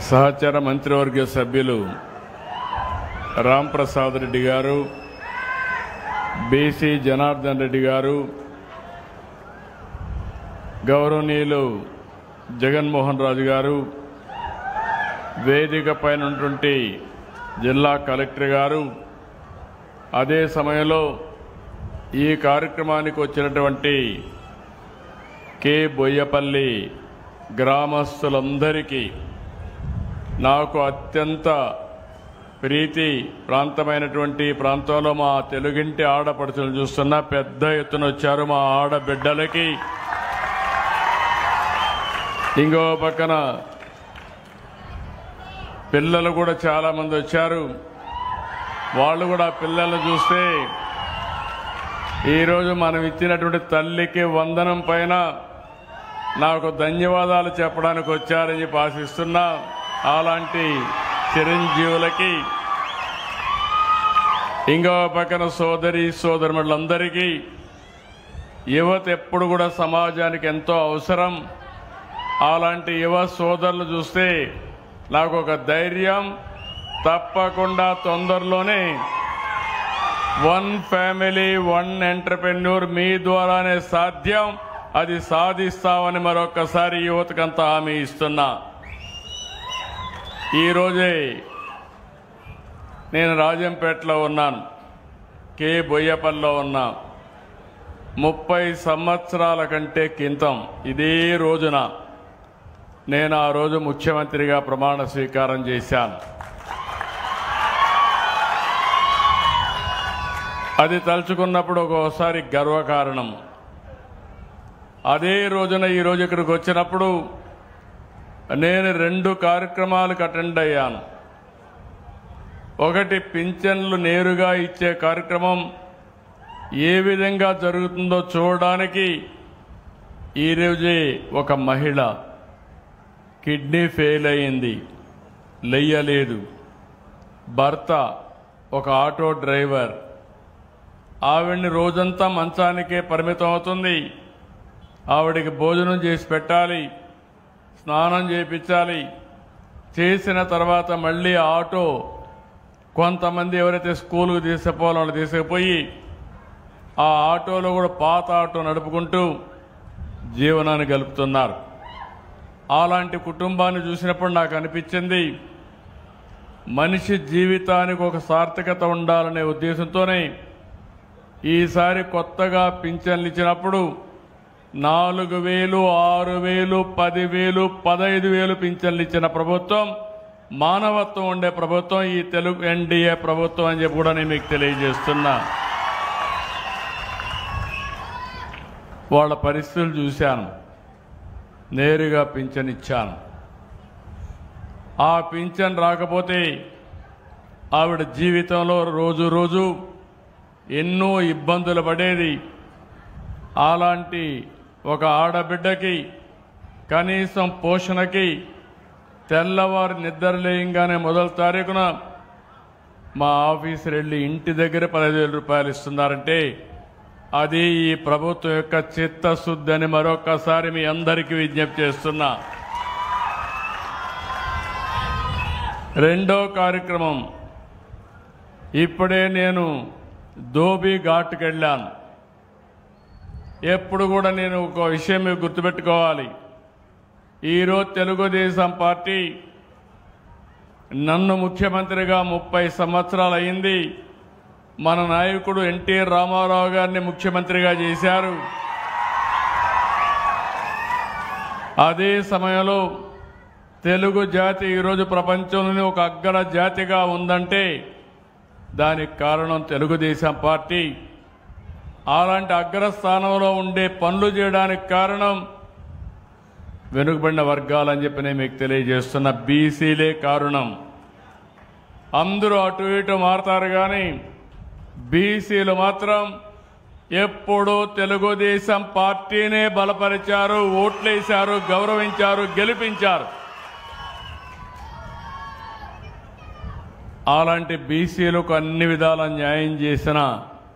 సహచర మంత్రివర్గ సభ్యులు రాంప్రసాద్ రెడ్డి గారు, బీసీ జనార్దన్ రెడ్డి గారు, గౌరవనీయులు జగన్మోహన్ రాజు గారు, వేదిక పైన ఉన్నటువంటి జిల్లా కలెక్టర్ గారు, అదే సమయంలో ఈ కార్యక్రమానికి వచ్చినటువంటి కే బొయ్యపల్లి గ్రామస్తులందరికీ నాకు అత్యంత ప్రీతి ప్రాంతమైనటువంటి ప్రాంతంలో మా తెలుగింటి ఆడపడుచులు చూస్తున్నా పెద్ద ఎత్తున వచ్చారు. మా ఆడబిడ్డలకి ఇంకో పక్కన పిల్లలు కూడా చాలా మంది వచ్చారు. వాళ్ళు కూడా పిల్లలను చూస్తే ఈరోజు మనం ఇచ్చినటువంటి తల్లికి వందనం పైన నాకు ధన్యవాదాలు చెప్పడానికి వచ్చారని చెప్పి ఆశిస్తున్నా. అలాంటి చిరంజీవులకి ఇంకో పక్కన సోదరులందరికీ యువత ఎప్పుడు కూడా సమాజానికి ఎంతో అవసరం. అలాంటి యువ సోదరులు చూస్తే నాకు ఒక ధైర్యం, తప్పకుండా తొందరలోనే 1 ఫ్యామిలీ 1 ఎంటర్‌ప్రెన్యూర్ మీ ద్వారానే సాధ్యం, అది సాధిస్తామని మరొకసారి యువతకంతా హామీ ఇస్తున్నా. ఈరోజే నేను రాజంపేటలో ఉన్నాను, కే బొయ్యపల్లిలో ఉన్నా. 30 సంవత్సరాల కంటే క్రితం ఇదే రోజున నేను ఆ రోజు ముఖ్యమంత్రిగా ప్రమాణ స్వీకారం చేశాను. అది తలుచుకున్నప్పుడు ఒక్కోసారి గర్వకారణం. అదే రోజున ఈరోజు ఇక్కడికి వచ్చినప్పుడు నేను 2 కార్యక్రమాలకు అటెండ్ అయ్యాను. ఒకటి పింఛన్లు నేరుగా ఇచ్చే కార్యక్రమం ఏ విధంగా జరుగుతుందో చూడడానికి ఈరోజే ఒక మహిళ కిడ్నీ ఫెయిల్ అయింది, లేయలేదు. భర్త ఒక ఆటో డ్రైవర్, ఆవిడ్ని రోజంతా మంచానికే పరిమితం అవుతుంది. ఆవిడికి భోజనం చేసి పెట్టాలి, స్నానం చేయించాలి. చేసిన తర్వాత మళ్ళీ ఆటో, కొంతమంది ఎవరైతే స్కూలుకు తీసుకుపోవాలో వాళ్ళు తీసుకుపోయి ఆ ఆటోలో కూడా పాత ఆటో నడుపుకుంటూ జీవనాన్ని గలుపుతున్నారు. అలాంటి కుటుంబాన్ని చూసినప్పుడు నాకు అనిపించింది, మనిషి జీవితానికి ఒక సార్థకత ఉండాలనే ఉద్దేశంతోనే ఈసారి కొత్తగా పింఛన్లు ఇచ్చినప్పుడు 4,000, 6,000, 10,000, 15,000 పింఛన్లు ఇచ్చిన ప్రభుత్వం, మానవత్వం ఉండే ప్రభుత్వం ఈ తెలుగు ఎన్డీఏ ప్రభుత్వం అని చెప్పి కూడా నేను మీకు తెలియజేస్తున్నా. వాళ్ళ పరిస్థితులు చూశాను, నేరుగా పింఛన్ ఇచ్చాను. ఆ పింఛన్ రాకపోతే ఆవిడ జీవితంలో రోజు రోజు ఎన్నో ఇబ్బందులు పడేది. అలాంటి ఒక ఆడబిడ్డకి కనీసం పోషణకి తెల్లవారు నిద్రలేయంగానే మొదటి తారీఖున మా ఆఫీసర్ వెళ్ళి ఇంటి దగ్గర 15,000 రూపాయలు ఇస్తున్నారంటే అది ఈ ప్రభుత్వం యొక్క చిత్తశుద్ధి అని మరొకసారి మీ అందరికీ విజ్ఞప్తి చేస్తున్నా. రెండో కార్యక్రమం, ఇప్పుడే నేను ధోబీ ఘాట్కి వెళ్ళాను. ఎప్పుడు కూడా నేను ఒక విషయం మీకు గుర్తుపెట్టుకోవాలి, ఈరోజు తెలుగుదేశం పార్టీ నన్ను ముఖ్యమంత్రిగా 30 సంవత్సరాలు అయింది. మన నాయకుడు ఎన్టీ రామారావు గారిని ముఖ్యమంత్రిగా చేశారు. అదే సమయంలో తెలుగు జాతి ఈరోజు ప్రపంచంలోనే ఒక అగ్ర జాతిగా ఉందంటే దానికి కారణం తెలుగుదేశం పార్టీ. అలాంటి అగ్రస్థానంలో ఉండే పనులు చేయడానికి కారణం వెనుకబడిన వర్గాలని చెప్పి నేను మీకు తెలియజేస్తున్న బీసీలే కారణం. అందరూ అటు ఇటు మారుతారు కానీ బీసీలు మాత్రం ఎప్పుడూ తెలుగుదేశం పార్టీనే బలపరిచారు, ఓట్లేశారు, గౌరవించారు, గెలిపించారు. అలాంటి బీసీలకు అన్ని విధాల న్యాయం చేసిన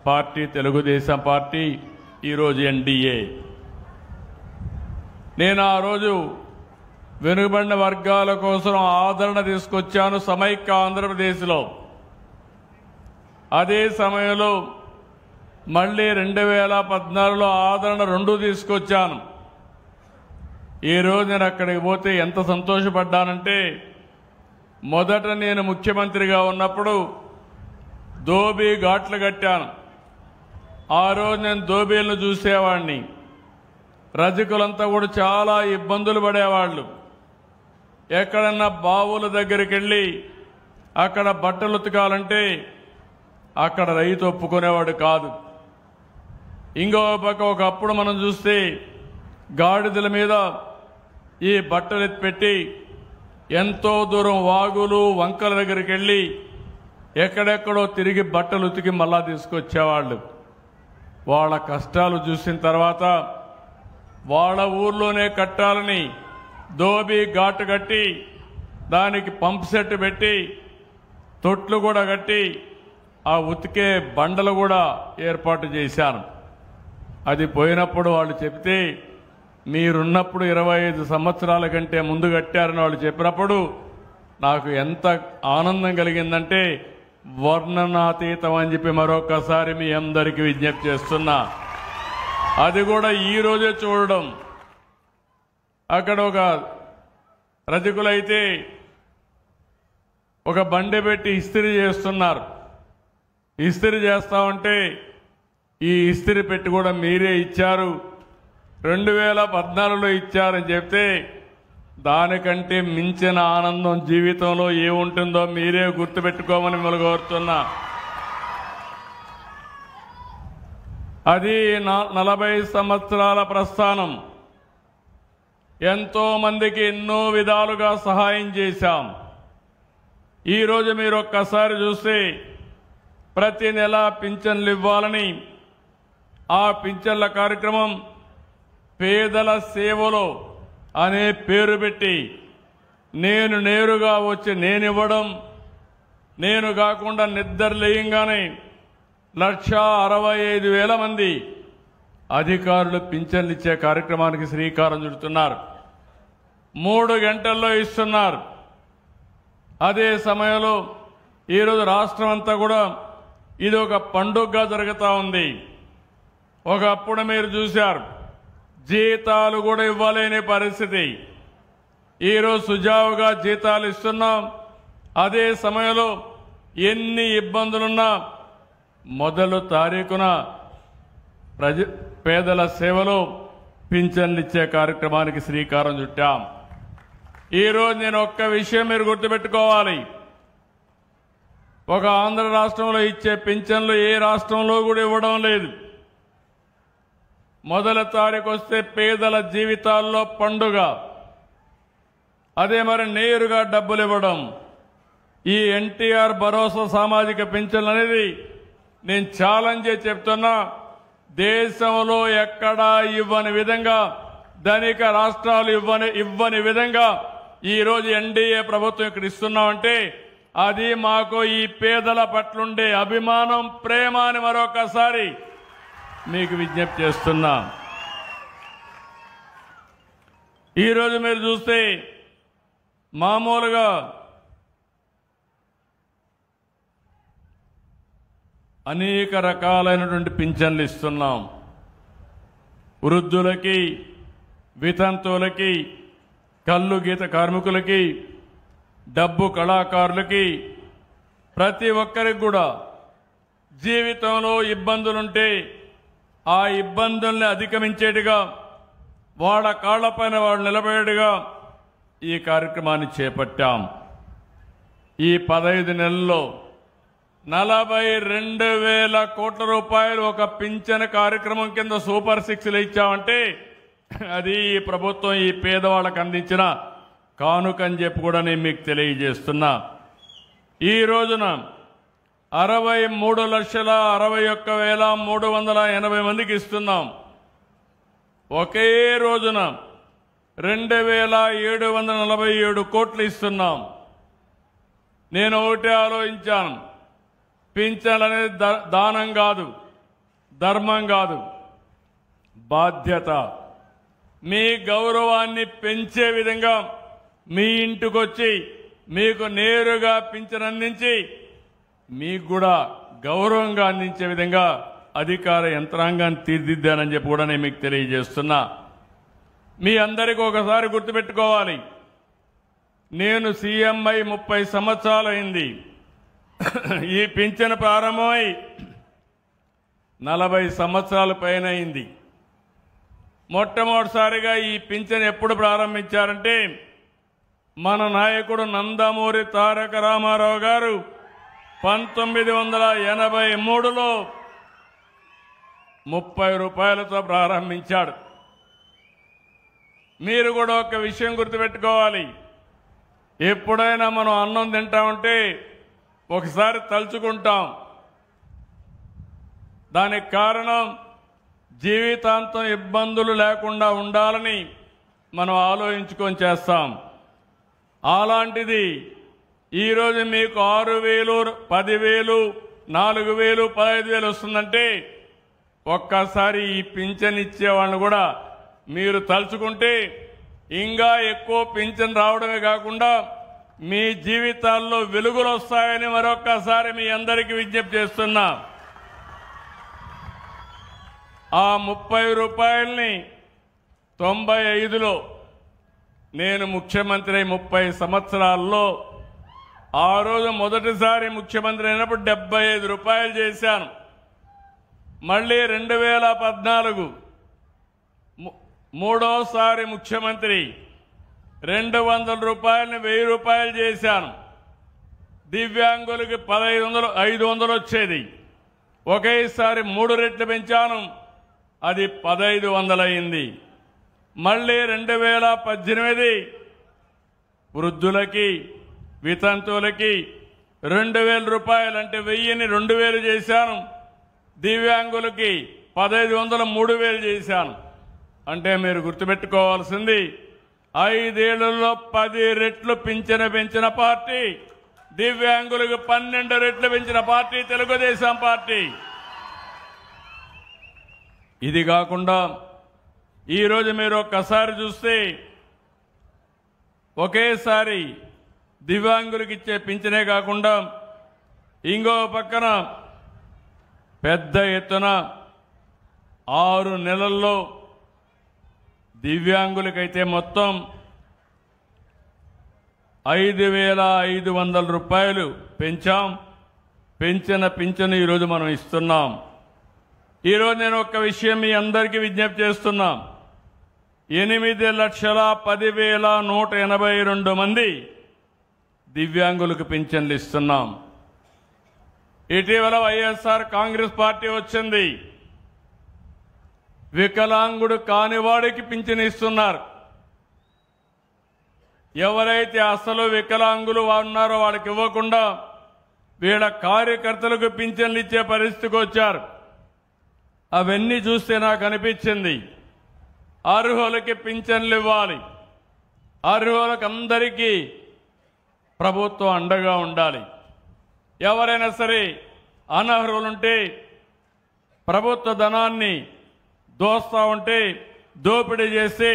పార్టీ తెలుగుదేశం పార్టీ, ఈరోజు ఎన్డీఏ. నేను ఆ రోజు వెనుకబడిన వర్గాల కోసం ఆదరణ తీసుకొచ్చాను సమైక్య ఆంధ్రప్రదేశ్లో. అదే సమయంలో మళ్ళీ 2014లో ఆదరణ 2 తీసుకొచ్చాను. ఈరోజు నేను అక్కడికి పోతే ఎంత సంతోషపడ్డానంటే, మొదట నేను ముఖ్యమంత్రిగా ఉన్నప్పుడు దోబీ ఘాట్లు కట్టాను. ఆ రోజు నేను దోబీలను చూసేవాడిని. రజకులంతా కూడా చాలా ఇబ్బందులు పడేవాళ్ళు. ఎక్కడన్నా బావుల దగ్గరికి వెళ్ళి అక్కడ బట్టలు ఉతకాలంటే అక్కడ రైతు ఒప్పుకునేవాడు కాదు. ఇంకో పక్క ఒకప్పుడు మనం చూస్తే గాడిదల మీద ఈ బట్టలు ఎత్తిపెట్టి ఎంతో దూరం వాగులు వంకల దగ్గరికి వెళ్ళి ఎక్కడెక్కడో తిరిగి బట్టలు ఉతికి మళ్ళా తీసుకొచ్చేవాళ్ళు. వాళ్ళ కష్టాలు చూసిన తర్వాత వాళ్ళ ఊర్లోనే కట్టాలని దోబీ ఘాటు కట్టి దానికి పంప్ సెట్ పెట్టి తొట్లు కూడా కట్టి ఆ ఉతికే బండలు కూడా ఏర్పాటు చేశాను. అది పోయినప్పుడు వాళ్ళు చెప్తే, మీరున్నప్పుడు 25 సంవత్సరాల కంటే ముందు కట్టారని వాళ్ళు చెప్పినప్పుడు నాకు ఎంత ఆనందం కలిగిందంటే వర్ణనాతీతం అని చెప్పి మరొకసారి మీ అందరికీ విజ్ఞప్తి చేస్తున్నా. అది కూడా ఈ రోజే చూడడం. అక్కడ ఒక రజకులైతే ఒక బండి పెట్టి ఇస్త్రీ చేస్తున్నారు. ఇస్త్రీ చేస్తా ఉంటే ఈ ఇస్త్రీ పెట్టి కూడా మీరే ఇచ్చారు, 2014లో ఇచ్చారని చెప్తే దానికంటే మించిన ఆనందం జీవితంలో ఏముంటుందో మీరే గుర్తుపెట్టుకోమని మిమ్మల్ని కోరుతున్నా. అది 40 సంవత్సరాల ప్రస్థానం. ఎంతో మందికి ఎన్నో విధాలుగా సహాయం చేశాం. ఈరోజు మీరు ఒక్కసారి చూస్తే ప్రతి నెల పింఛన్లు ఇవ్వాలని ఆ పింఛన్ల కార్యక్రమం పేదల సేవలో అనే పేరు పెట్టి నేను నేరుగా వచ్చి నేనివ్వడం, నేను కాకుండా నిద్రలేయంగానే 1,65,000 మంది అధికారులు పింఛన్లు ఇచ్చే కార్యక్రమానికి శ్రీకారం చుడుతున్నారు. 3 గంటల్లో ఇస్తున్నారు. అదే సమయంలో ఈరోజు రాష్ట్రం అంతా కూడా ఇది ఒక పండుగగా జరుగుతూ ఉంది. ఒకప్పుడు మీరు చూశారు, జీతాలు కూడా ఇవ్వలేని పరిస్థితి. ఈరోజు సుజావుగా జీతాలు ఇస్తున్నాం. అదే సమయంలో ఎన్ని ఇబ్బందులున్నా మొదలు తారీఖున పేదల సేవలో పింఛన్లు ఇచ్చే కార్యక్రమానికి శ్రీకారం చుట్టాం. ఈరోజు నేను ఒక్క విషయం మీరు గుర్తుపెట్టుకోవాలి. ఒక ఆంధ్ర రాష్ట్రంలో ఇచ్చే పింఛన్లు ఏ రాష్ట్రంలో కూడా ఇవ్వడం లేదు. మొదల తారీఖు వస్తే పేదల జీవితాల్లో పండుగ. అదే మరి నేరుగా డబ్బులు ఇవ్వడం. ఈ ఎన్టీఆర్ భరోసా సామాజిక పింఛన్లు అనేది నేను ఛాలెంజ్ చెప్తున్నా, దేశంలో ఎక్కడా ఇవ్వని విధంగా, ధనిక రాష్ట్రాలు ఇవ్వని విధంగా ఈరోజు ఎన్డీఏ ప్రభుత్వం ఇక్కడ ఇస్తున్నామంటే అది మాకు ఈ పేదల పట్లుండే అభిమానం, ప్రేమ అని మరొకసారి మీకు విజ్ఞప్తి చేస్తున్నా. ఈరోజు మీరు చూస్తే మామూలుగా అనేక రకాలైనటువంటి పింఛన్లు ఇస్తున్నాం. వృద్ధులకి, వితంతువులకి, కల్లు గీత కార్మికులకి, డబ్బు కళాకారులకి, ప్రతి ఒక్కరికి కూడా జీవితంలో ఇబ్బందులుంటే ఆ ఇబ్బందుల్ని అధిగమించేట్టుగా వాళ్ళ కాళ్లపైన వాళ్ళు నిలబడేట్టుగా ఈ కార్యక్రమాన్ని చేపట్టాం. ఈ 15 నెలల్లో 42,000 కోట్ల రూపాయలు ఒక పింఛన్ కార్యక్రమం కింద సూపర్ 6లు ఇచ్చామంటే అది ఈ ప్రభుత్వం ఈ పేదవాళ్ళకు అందించిన కానుకని చెప్పి కూడా నేను మీకు తెలియజేస్తున్నా. ఈ రోజున 63,61,380 మందికి ఇస్తున్నాం. ఒకే రోజున 2,747 కోట్లు ఇస్తున్నాం. నేను ఒకటే ఆలోచించాను, పింఛన్ అనేది దానం కాదు, ధర్మం కాదు, బాధ్యత. మీ గౌరవాన్ని పెంచే విధంగా మీ ఇంటికొచ్చి మీకు నేరుగా పింఛను అందించి మీకు కూడా గౌరవంగా అందించే విధంగా అధికార యంత్రాంగాన్ని తీర్చిదిద్దానని చెప్పి కూడా నేను మీకు తెలియజేస్తున్నా. మీ అందరికీ ఒకసారి గుర్తుపెట్టుకోవాలి, నేను సీఎం అయి 30 సంవత్సరాలు అయింది. ఈ పింఛను ప్రారంభమై 40 సంవత్సరాల పైన అయింది. మొట్టమొదటిసారిగా ఈ పింఛను ఎప్పుడు ప్రారంభించారంటే మన నాయకుడు నందమూరి తారక రామారావు గారు 1983లో 30 రూపాయలతో ప్రారంభించాడు. మీరు కూడా ఒక విషయం గుర్తుపెట్టుకోవాలి, ఎప్పుడైనా మనం అన్నం తింటామంటే ఒకసారి తలుచుకుంటాం. దానికి కారణం జీవితాంతం ఇబ్బందులు లేకుండా ఉండాలని మనం ఆలోచించుకొని చేస్తాం. అలాంటిది ఈరోజు మీకు 6,000, 10,000, 4,000, 15,000 వస్తుందంటే ఒక్కసారి ఈ పింఛన్ ఇచ్చేవాళ్ళని కూడా మీరు తలుచుకుంటే ఇంకా ఎక్కువ పింఛన్ రావడమే కాకుండా మీ జీవితాల్లో వెలుగులు వస్తాయని మరొక్కసారి మీ అందరికీ విజ్ఞప్తి చేస్తున్నా. ఆ 30 రూపాయల్ని 95లో నేను ముఖ్యమంత్రి 30 సంవత్సరాల్లో ఆ రోజు మొదటిసారి ముఖ్యమంత్రి అయినప్పుడు 75 రూపాయలు చేశాను. మళ్ళీ 2014 మూడోసారి ముఖ్యమంత్రి 200 రూపాయలని 1000 రూపాయలు చేశాను. దివ్యాంగులకి 1500, 500 వచ్చేది. ఒకేసారి 3 రెట్లు పెంచాను, అది 1500 అయింది. మళ్ళీ 2018 వృద్ధులకి, వితంతువులకి 2000 రూపాయలు అంటే 1000ని 2000 చేశాను. దివ్యాంగులకి 1500 3000 చేశాను. అంటే మీరు గుర్తుపెట్టుకోవాల్సింది 5 ఏళ్లలో 10 రెట్లు పెంచిన పార్టీ, దివ్యాంగులకు 12 రెట్లు పెంచిన పార్టీ తెలుగుదేశం పార్టీ. ఇది కాకుండా ఈరోజు మీరు ఒక్కసారి చూస్తే ఒకేసారి దివ్యాంగులకు ఇచ్చే పింఛనే కాకుండా ఇంకో పక్కన పెద్ద ఎత్తున 6 నెలల్లో దివ్యాంగులకైతే మొత్తం 5,500 రూపాయలు పెంచాం. పెంచిన పింఛను ఈరోజు మనం ఇస్తున్నాం. ఈరోజు నేను ఒక విషయం మీ అందరికీ విజ్ఞప్తి చేస్తున్నా. 8,10,10,182 మంది దివ్యాంగులకు పింఛన్లు ఇస్తున్నాం. ఇటీవల వైఎస్ఆర్ కాంగ్రెస్ పార్టీ వచ్చింది, వికలాంగుడు కానివాడికి పింఛను ఇస్తున్నారు. ఎవరైతే అసలు వికలాంగులు ఉన్నారో వాళ్ళకి ఇవ్వకుండా వీళ్ళ కార్యకర్తలకు పింఛన్లు ఇచ్చే పరిస్థితికి వచ్చారు. అవన్నీ చూస్తే నాకు అనిపించింది, అర్హులకి పింఛన్లు ఇవ్వాలి, అర్హులకు అందరికీ ప్రభుత్వం అండగా ఉండాలి. ఎవరైనా సరే అనర్హులుంటే ప్రభుత్వ ధనాన్ని దోస్తా ఉంటే దోపిడీ చేసి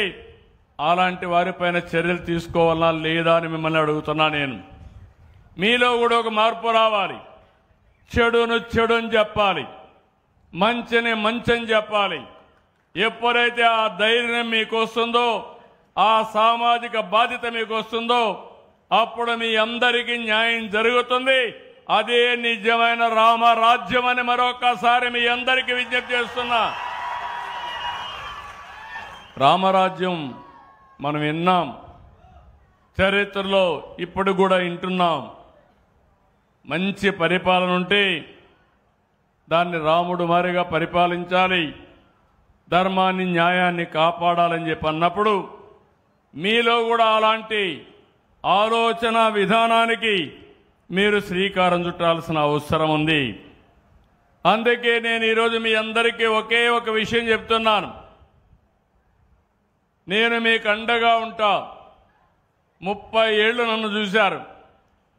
అలాంటి వారిపైన చర్యలు తీసుకోవాలా లేదా అని మిమ్మల్ని అడుగుతున్నా. నేను మీలో కూడా ఒక మార్పు రావాలి. చెడును చెడుని చెప్పాలి, మంచిని మంచని చెప్పాలి. ఎప్పుడైతే ఆ ధైర్యం మీకు వస్తుందో, ఆ సామాజిక బాధ్యత మీకు వస్తుందో అప్పుడు మీ అందరికీ న్యాయం జరుగుతుంది. అదే నిజమైన రామరాజ్యం అని మరొకసారి మీ అందరికీ విజ్ఞప్తి చేస్తున్నా. రామరాజ్యం మనం విన్నాం, చరిత్రలో ఇప్పుడు కూడా వింటున్నాం. మంచి పరిపాలన ఉంటే దాన్ని రాముడు మారిగా పరిపాలించాలి, ధర్మాన్ని న్యాయాన్ని కాపాడాలని చెప్పి అన్నప్పుడు మీలో కూడా అలాంటి ఆలోచన విధానానికి మీరు శ్రీకారం చుట్టాల్సిన అవసరం ఉంది. అందుకే నేను ఈరోజు మీ అందరికీ ఒకే ఒక విషయం చెప్తున్నాను. నేను మీకు అండగా ఉంటా. 30 ఏళ్ళు నన్ను చూశారు.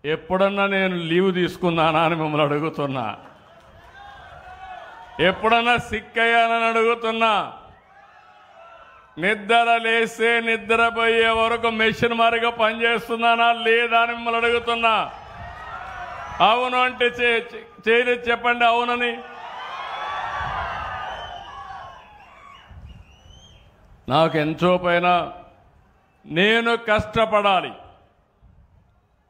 ఎప్పుడన్నా నేను లీవ్ తీసుకున్నానా అని మిమ్మల్ని అడుగుతున్నా. ఎప్పుడన్నా సిక్ అయ్యానని అడుగుతున్నా. నిద్ర లేస్తే నిద్రపోయే వరకు మెషిన్ మారిగా పనిచేస్తున్నానా లేదా అని మిమ్మల్ని అడుగుతున్నా. అవును అంటే చేయలేదు చెప్పండి అవునని. నాకు ఎంతో పైన నేను కష్టపడాలి,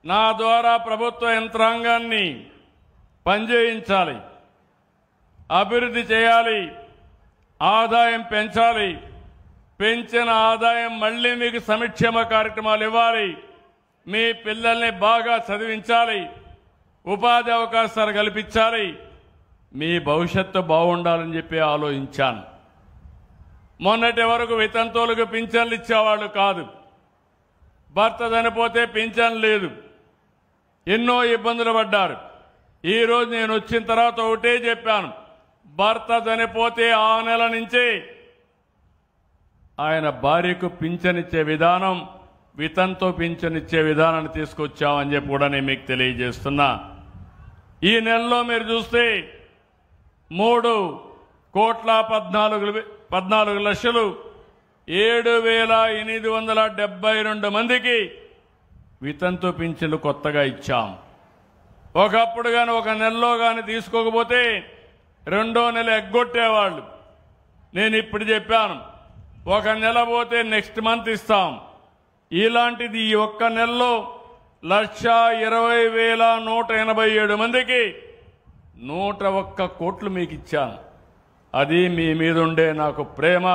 నా ద్వారా ప్రభుత్వ యంత్రాంగాన్ని పనిచేయించాలి, అభివృద్ధి చేయాలి, ఆదాయం పెంచాలి, పెంచిన ఆదాయం మళ్ళీ మీకు సంక్షేమ కార్యక్రమాలు ఇవ్వాలి, మీ పిల్లల్ని బాగా చదివించాలి, ఉపాధి అవకాశాలు కల్పించాలి, మీ భవిష్యత్తు బాగుండాలని చెప్పి ఆలోచించాను. మొన్నటి వరకు వితంతువులకు పింఛన్లు ఇచ్చేవాళ్ళు కాదు, భర్త చనిపోతే పింఛన్ లేదు, ఎన్నో ఇబ్బందులు పడ్డారు. ఈరోజు నేను వచ్చిన తర్వాత ఒకటే చెప్పాను, భర్త చనిపోతే ఆ నెల నుంచి ఆయన భార్యకు పింఛనిచ్చే విధానం, వితంతు పింఛనిచ్చే విధానాన్ని తీసుకొచ్చామని చెప్పి కూడా నేను మీకు తెలియజేస్తున్నా. ఈ నెలలో మీరు చూస్తే 3,14,7,872 మందికి వితంతు పింఛన్లు కొత్తగా ఇచ్చాం. ఒకప్పుడు కానీ ఒక నెలలో కానీ తీసుకోకపోతే రెండో నెల ఎగ్గొట్టేవాళ్ళు. నేను ఇప్పుడు చెప్పాను, ఒక నెల పోతే నెక్స్ట్ మంత్ ఇస్తాం. ఇలాంటిది ఈ ఒక్క నెలలో 1,20,187 మందికి 101 కోట్లు మీకు ఇచ్చాను. అది మీ మీద ఉండే నాకు ప్రేమ.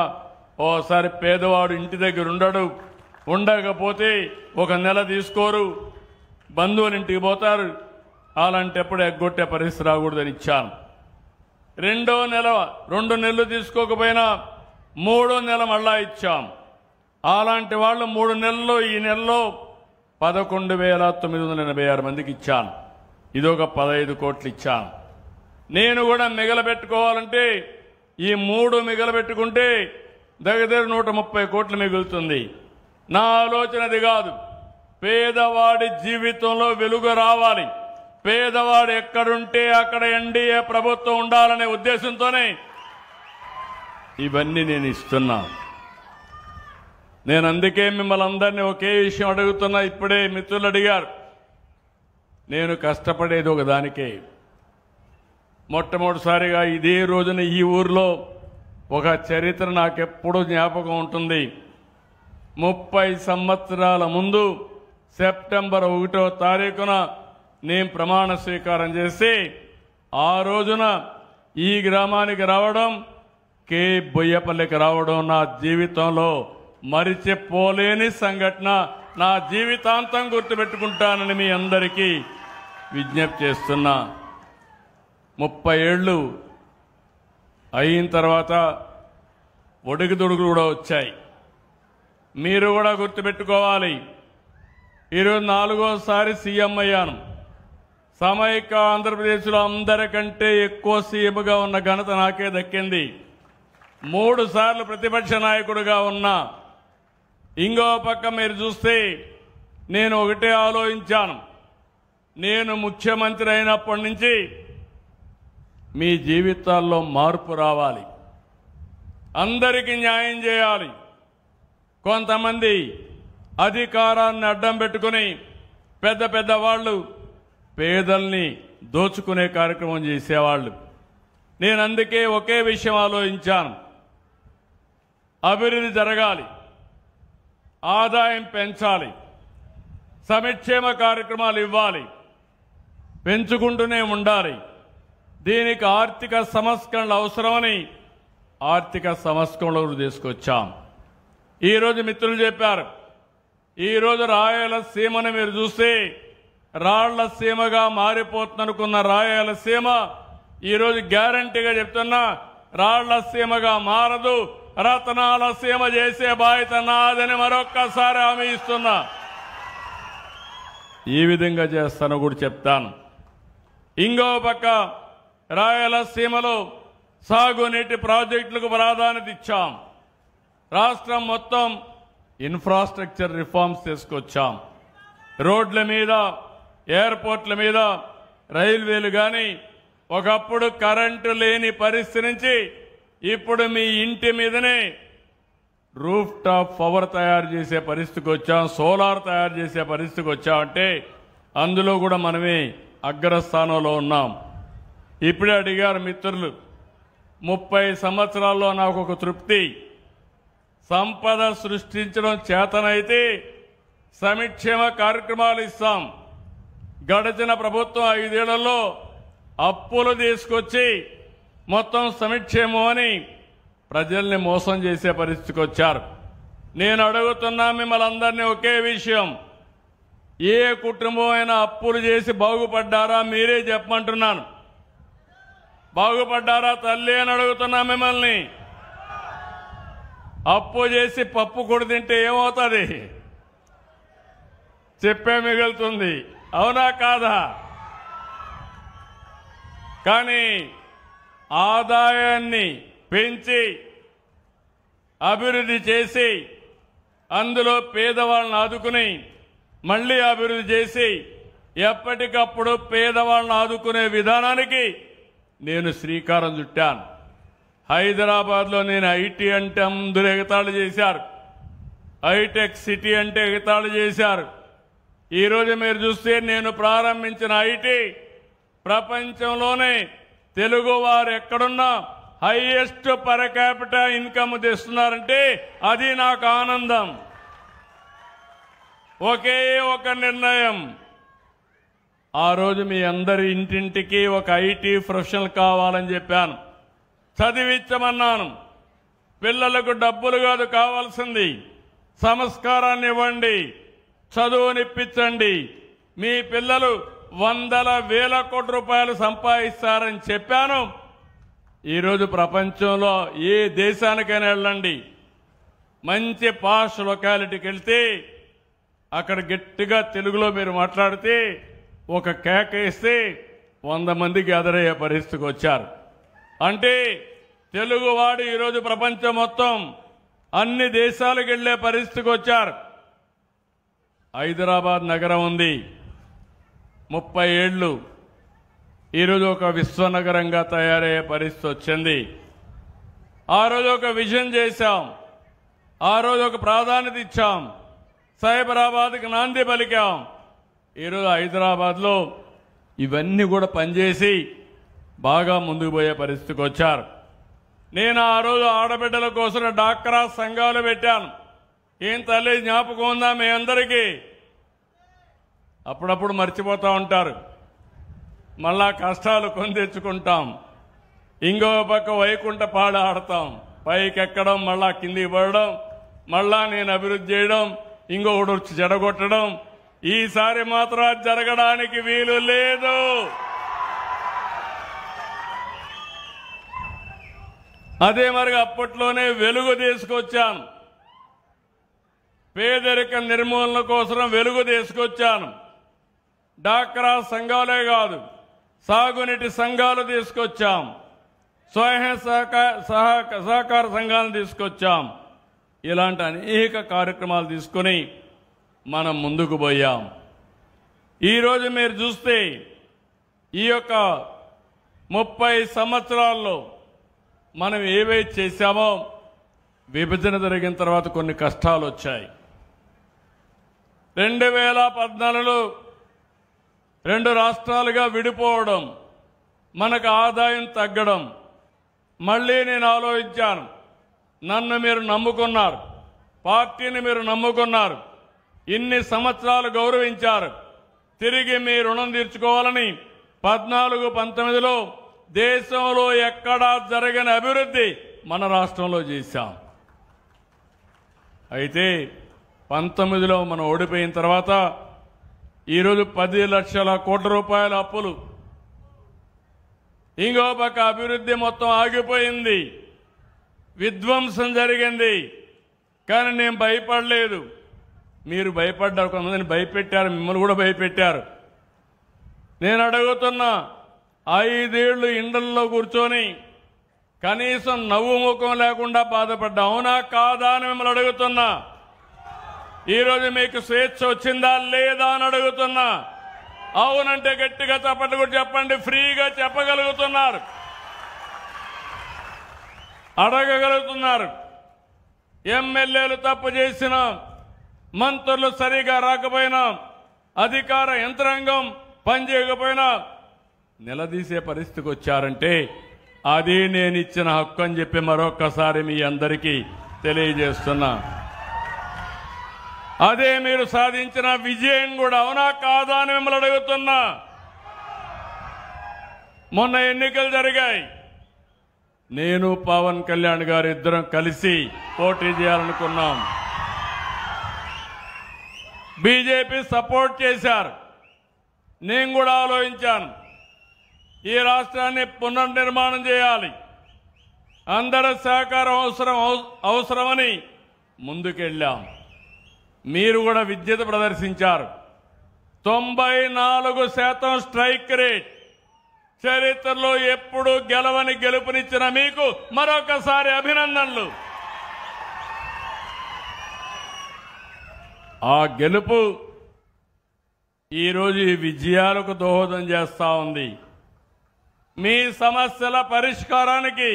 ఓసారి పేదవాడు ఇంటి దగ్గర ఉండడు, ఉండకపోతే ఒక నెల తీసుకోరు, బంధువులు ఇంటికి పోతారు, అలాంటప్పుడు ఎగ్గొట్టే పరిస్థితి రాకూడదని ఇచ్చాను. రెండో నెల 2 నెలలు తీసుకోకపోయినా 3వ నెల మళ్ళా ఇచ్చాం. అలాంటి వాళ్ళు 3 నెలల్లో ఈ నెలలో 11,986 మందికి ఇచ్చాను. ఇదొక 15 కోట్లు ఇచ్చాను. నేను కూడా మిగలబెట్టుకోవాలంటే ఈ 3 మిగలబెట్టుకుంటే దగ్గర 130 కోట్లు మిగులుతుంది. నా ఆలోచన అది కాదు, పేదవాడి జీవితంలో వెలుగు రావాలి, పేదవాడు ఎక్కడుంటే అక్కడ ఎన్డీఏ ప్రభుత్వం ఉండాలనే ఉద్దేశంతోనే ఇవన్నీ నేను ఇస్తున్నా. నేను అందుకే మిమ్మల్ని అందరినీ ఒకే విషయం అడుగుతున్నా. ఇప్పుడే మిత్రులు అడిగారు, నేను కష్టపడేది ఒక దానికే. మొట్టమొదటిసారిగా ఇదే రోజున ఈ ఊర్లో ఒక చరిత్ర నాకెప్పుడూ జ్ఞాపకం ఉంటుంది. 30 సంవత్సరాల ముందు సెప్టెంబర్ 1వ తారీఖున నేను ప్రమాణ స్వీకారం చేసి ఆ రోజున ఈ గ్రామానికి రావడం, కే బొయ్యపల్లికి రావడం నా జీవితంలో మరిచిపోలేని సంఘటన. నా జీవితాంతం గుర్తుపెట్టుకుంటానని మీ అందరికీ విజ్ఞప్తి చేస్తున్నా. 30 ఏళ్ళు అయిన తర్వాత ఒడుగుదొడుగులు కూడా వచ్చాయి. మీరు కూడా గుర్తుపెట్టుకోవాలి, ఈరోజు 4వసారి సీఎం అయ్యాను. సమైక్య ఆంధ్రప్రదేశ్లో అందరికంటే ఎక్కువ సీఎంగా ఉన్న ఘనత నాకే దక్కింది. 3 సార్లు ప్రతిపక్ష నాయకుడిగా ఉన్నా. ఇంకో పక్క మీరు చూస్తే నేను ఒకటే ఆలోచించాను, నేను ముఖ్యమంత్రి అయినప్పటి నుంచి మీ జీవితాల్లో మార్పు రావాలి, అందరికీ న్యాయం చేయాలి. కొంతమంది అధికారాన్ని అడ్డం పెట్టుకుని పెద్ద పెద్ద వాళ్ళు పేదల్ని దోచుకునే కార్యక్రమం చేసేవాళ్ళు. నేను అందుకే ఒకే విషయం ఆలోచించాను, అభివృద్ధి జరగాలి, ఆదాయం పెంచాలి, సంక్షేమ కార్యక్రమాలు ఇవ్వాలి, పెంచుకుంటూనే ఉండాలి. దీనికి ఆర్థిక సంస్కరణలు అవసరమని ఆర్థిక సంస్కరణలు తీసుకొచ్చాం. ఈరోజు మిత్రులు చెప్పారు, ఈరోజు రాయలసీమను మీరు చూస్తే రాళ్ల సీమగా మారిపోతుందనుకున్న రాయలసీమ ఈరోజు గ్యారంటీగా చెప్తున్నా, రాళ్ల సీమగా మారదు, రత్నాల సీమ చేసే బాధ్యత నాదని మరొక్కసారి హామీ ఇస్తున్నా. ఈ విధంగా చేస్తాను కూడా చెప్తాను. ఇంకో పక్క రాయలసీమలో సాగునీటి ప్రాజెక్టులకు ప్రాధాన్యత ఇచ్చాం. రాష్ట్రం మొత్తం ఇన్ఫ్రాస్ట్రక్చర్ రిఫార్మ్స్ తీసుకొచ్చాం. రోడ్ల మీద, ఎయిర్పోర్ట్ల మీద, రైల్వేలు కానీ ఒకప్పుడు కరెంటు లేని పరిస్థితి నుంచి ఇప్పుడు మీ ఇంటి మీదనే రూఫ్ టాప్ పవర్ తయారు చేసే పరిస్థితికి వచ్చాం, సోలార్ తయారు చేసే పరిస్థితికి వచ్చామంటే అందులో కూడా మనమే అగ్రస్థానంలో ఉన్నాం. ఇప్పుడే అడిగారు మిత్రులు, 30 సంవత్సరాల్లో నాకు ఒక తృప్తి, సంపద సృష్టించడం చేతనైతే సంక్షేమ కార్యక్రమాలు ఇస్తాం. గడిచిన ప్రభుత్వం 5 ఏళ్లలో అప్పులు తీసుకొచ్చి మొత్తం సంక్షేమం అని ప్రజల్ని మోసం చేసే పరిస్థితికి వచ్చారు. నేను అడుగుతున్నా మిమ్మల్ని అందరినీ ఒకే విషయం, ఏ కుటుంబం అయినా అప్పులు చేసి బాగుపడ్డారా? మీరే చెప్పమంటున్నాను. బాగుపడ్డారా తల్లి అని అడుగుతున్నా మిమ్మల్ని. అప్పు చేసి పప్పు కొడు తింటే ఏమవుతుంది? చెప్పే మిగులుతుంది. అవునా కాదా? కానీ ఆదాయాన్ని పెంచి అభివృద్ధి చేసి అందులో పేదవాళ్ళని ఆదుకుని మళ్ళీ అభివృద్ధి చేసి ఎప్పటికప్పుడు పేదవాళ్ళని ఆదుకునే విధానానికి నేను శ్రీకారం చుట్టాను. హైదరాబాద్లో నేను ఐటీ అంటే అందరూ ఎగతాళి చేశారు, హైటెక్ సిటీ అంటే ఎగతాళి చేశారు. ఈరోజు మీరు చూస్తే నేను ప్రారంభించిన ఐటీ ప్రపంచంలోనే తెలుగు వారు ఎక్కడున్నా హైయెస్ట్ పర్ క్యాపిటల్ ఇన్కమ్ తెస్తున్నారంటే అది నాకు ఆనందం. ఒకే ఒక నిర్ణయం, ఆ రోజు మీ అందరి ఇంటింటికి ఒక ఐటీ ప్రొఫెషనల్ కావాలని చెప్పాను, చదివించమన్నాను. పిల్లలకు డబ్బులు కాదు కావాల్సింది, సంస్కారాన్ని ఇవ్వండి, చదువునిప్పించండి. మీ పిల్లలు వందల వేల కోట్ల రూపాయలు సంపాదిస్తారని చెప్పాను. ఈరోజు ప్రపంచంలో ఏ దేశానికైనా వెళ్ళండి, మంచి పాష్ లొకాలిటీకి వెళ్తే అక్కడ గట్టిగా తెలుగులో మీరు మాట్లాడితే ఒక కేక వేస్తే 100 మందికి ఎదురయ్యే పరిస్థితికి వచ్చారు. అంటే తెలుగువాడు ఈరోజు ప్రపంచం మొత్తం అన్ని దేశాలకు వెళ్లే పరిస్థితికి వచ్చారు. హైదరాబాద్ నగరం ఉంది, 30 ఏళ్లు ఈరోజు ఒక విశ్వనగరంగా తయారయ్యే పరిస్థితి వచ్చింది. ఆ రోజు ఒక విజన్ చేశాం, ఆ రోజు ఒక ప్రాధాన్యత ఇచ్చాం, సైబరాబాద్కి నాంది పలికాం. ఈరోజు హైదరాబాద్లో ఇవన్నీ కూడా పనిచేసి బాగా ముందుకు పోయే పరిస్థితికి వచ్చారు. నేను ఆ రోజు ఆడబిడ్డల కోసం డాక్రా సంఘాలు పెట్టాను. ఏం తల్లి జ్ఞాపకం ఉందా మీ అందరికీ? అప్పుడప్పుడు మర్చిపోతూ ఉంటారు, మళ్ళా కష్టాలు కొని తెచ్చుకుంటాం, ఇంకో పక్క వైకుంఠ పాడ ఆడతాం, పైకి ఎక్కడం మళ్ళా కిందికి పడడం, మళ్ళా నేను అభివృద్ధి చేయడం, ఇంకొకడు వచ్చి చెడగొట్టడం. ఈసారి మాత్రం జరగడానికి వీలు లేదు. అదే మరి అప్పట్లోనే వెలుగు తీసుకొచ్చాను, పేదరిక నిర్మూలన కోసం వెలుగు తీసుకొచ్చాను. డాక్రా సంఘాలే కాదు, సాగునీటి సంఘాలు తీసుకొచ్చాం, స్వయం సహకార సంఘాలను తీసుకొచ్చాం. ఇలాంటి అనేక కార్యక్రమాలు తీసుకుని మనం ముందుకు పోయాం. ఈరోజు మీరు చూస్తే ఈ యొక్క 30 సంవత్సరాల్లో మనం ఏవైతే చేశామో, విభజన జరిగిన తర్వాత కొన్ని కష్టాలు వచ్చాయి. 2014లో 2 రాష్ట్రాలుగా విడిపోవడం, మనకు ఆదాయం తగ్గడం. మళ్ళీ నేను ఆలోచించాను, నన్ను మీరు నమ్ముకున్నారు, పార్టీని మీరు నమ్ముకున్నారు, ఇన్ని సంవత్సరాలు గౌరవించారు, తిరిగి మీ రుణం తీర్చుకోవాలని 14-19లో దేశంలో ఎక్కడా జరగని అభివృద్ధి మన రాష్ట్రంలో చేశాం. అయితే 19లో మనం ఓడిపోయిన తర్వాత ఈరోజు 10 లక్షల కోట్ల రూపాయల అప్పులు, ఇంకో పక్క అభివృద్ధి మొత్తం ఆగిపోయింది, విధ్వంసం జరిగింది. కానీ నేను భయపడలేదు, మీరు భయపడ్డారు, కొంతమందిని భయపెట్టారు, మిమ్మల్ని కూడా భయపెట్టారు. నేను అడుగుతున్నా, 5 ఏళ్లు ఇండ్లలో కూర్చొని కనీసం నవ్వు ముఖం లేకుండా బాధపడ్డా, అవునా కాదా అని మిమ్మల్ని అడుగుతున్నా. ఈరోజు మీకు స్వేచ్ఛ వచ్చిందా లేదా అని అడుగుతున్నా. అవునంటే గట్టిగా చప్పట్లు కూడా చెప్పండి. ఫ్రీగా చెప్పగలుగుతున్నారు, అడగగలుగుతున్నారు. ఎమ్మెల్యేలు తప్పు చేసినా, మంత్రులు సరిగా రాకపోయినా, అధికార యంత్రాంగం పనిచేయకపోయినా నిలదీసే పరిస్థితికి వచ్చారంటే అది నేను ఇచ్చిన హక్కు అని చెప్పి మరొక్కసారి మీ అందరికీ తెలియజేస్తున్నా. అదే మీరు సాధించిన విజయం కూడా. అవునా కాదా అని మిమ్మల్ని అడుగుతున్నా. మొన్న ఎన్నికలు జరిగాయి. నేను పవన్ కళ్యాణ్ గారు ఇద్దరం కలిసి పోటీ చేయాలనుకున్నాం. బీజేపీ సపోర్ట్ చేశారు. నేను కూడా ఆలోచించాను, ఈ రాష్ట్రాన్ని పునర్నిర్మాణం చేయాలి, అందరి సహకారం అవసరమని ముందుకెళ్ళాం. మీరు కూడా విద్యత ప్రదర్శించారు. 94% స్ట్రైక్ రేట్. చరిత్రలో ఎప్పుడూ గెలవని గెలుపునిచ్చిన మీకు మరొకసారి అభినందనలు. ఆ గెలుపు ఈరోజు ఈ విజయాలకు దోహదం చేస్తా ఉంది. మీ సమస్యల పరిష్కారానికి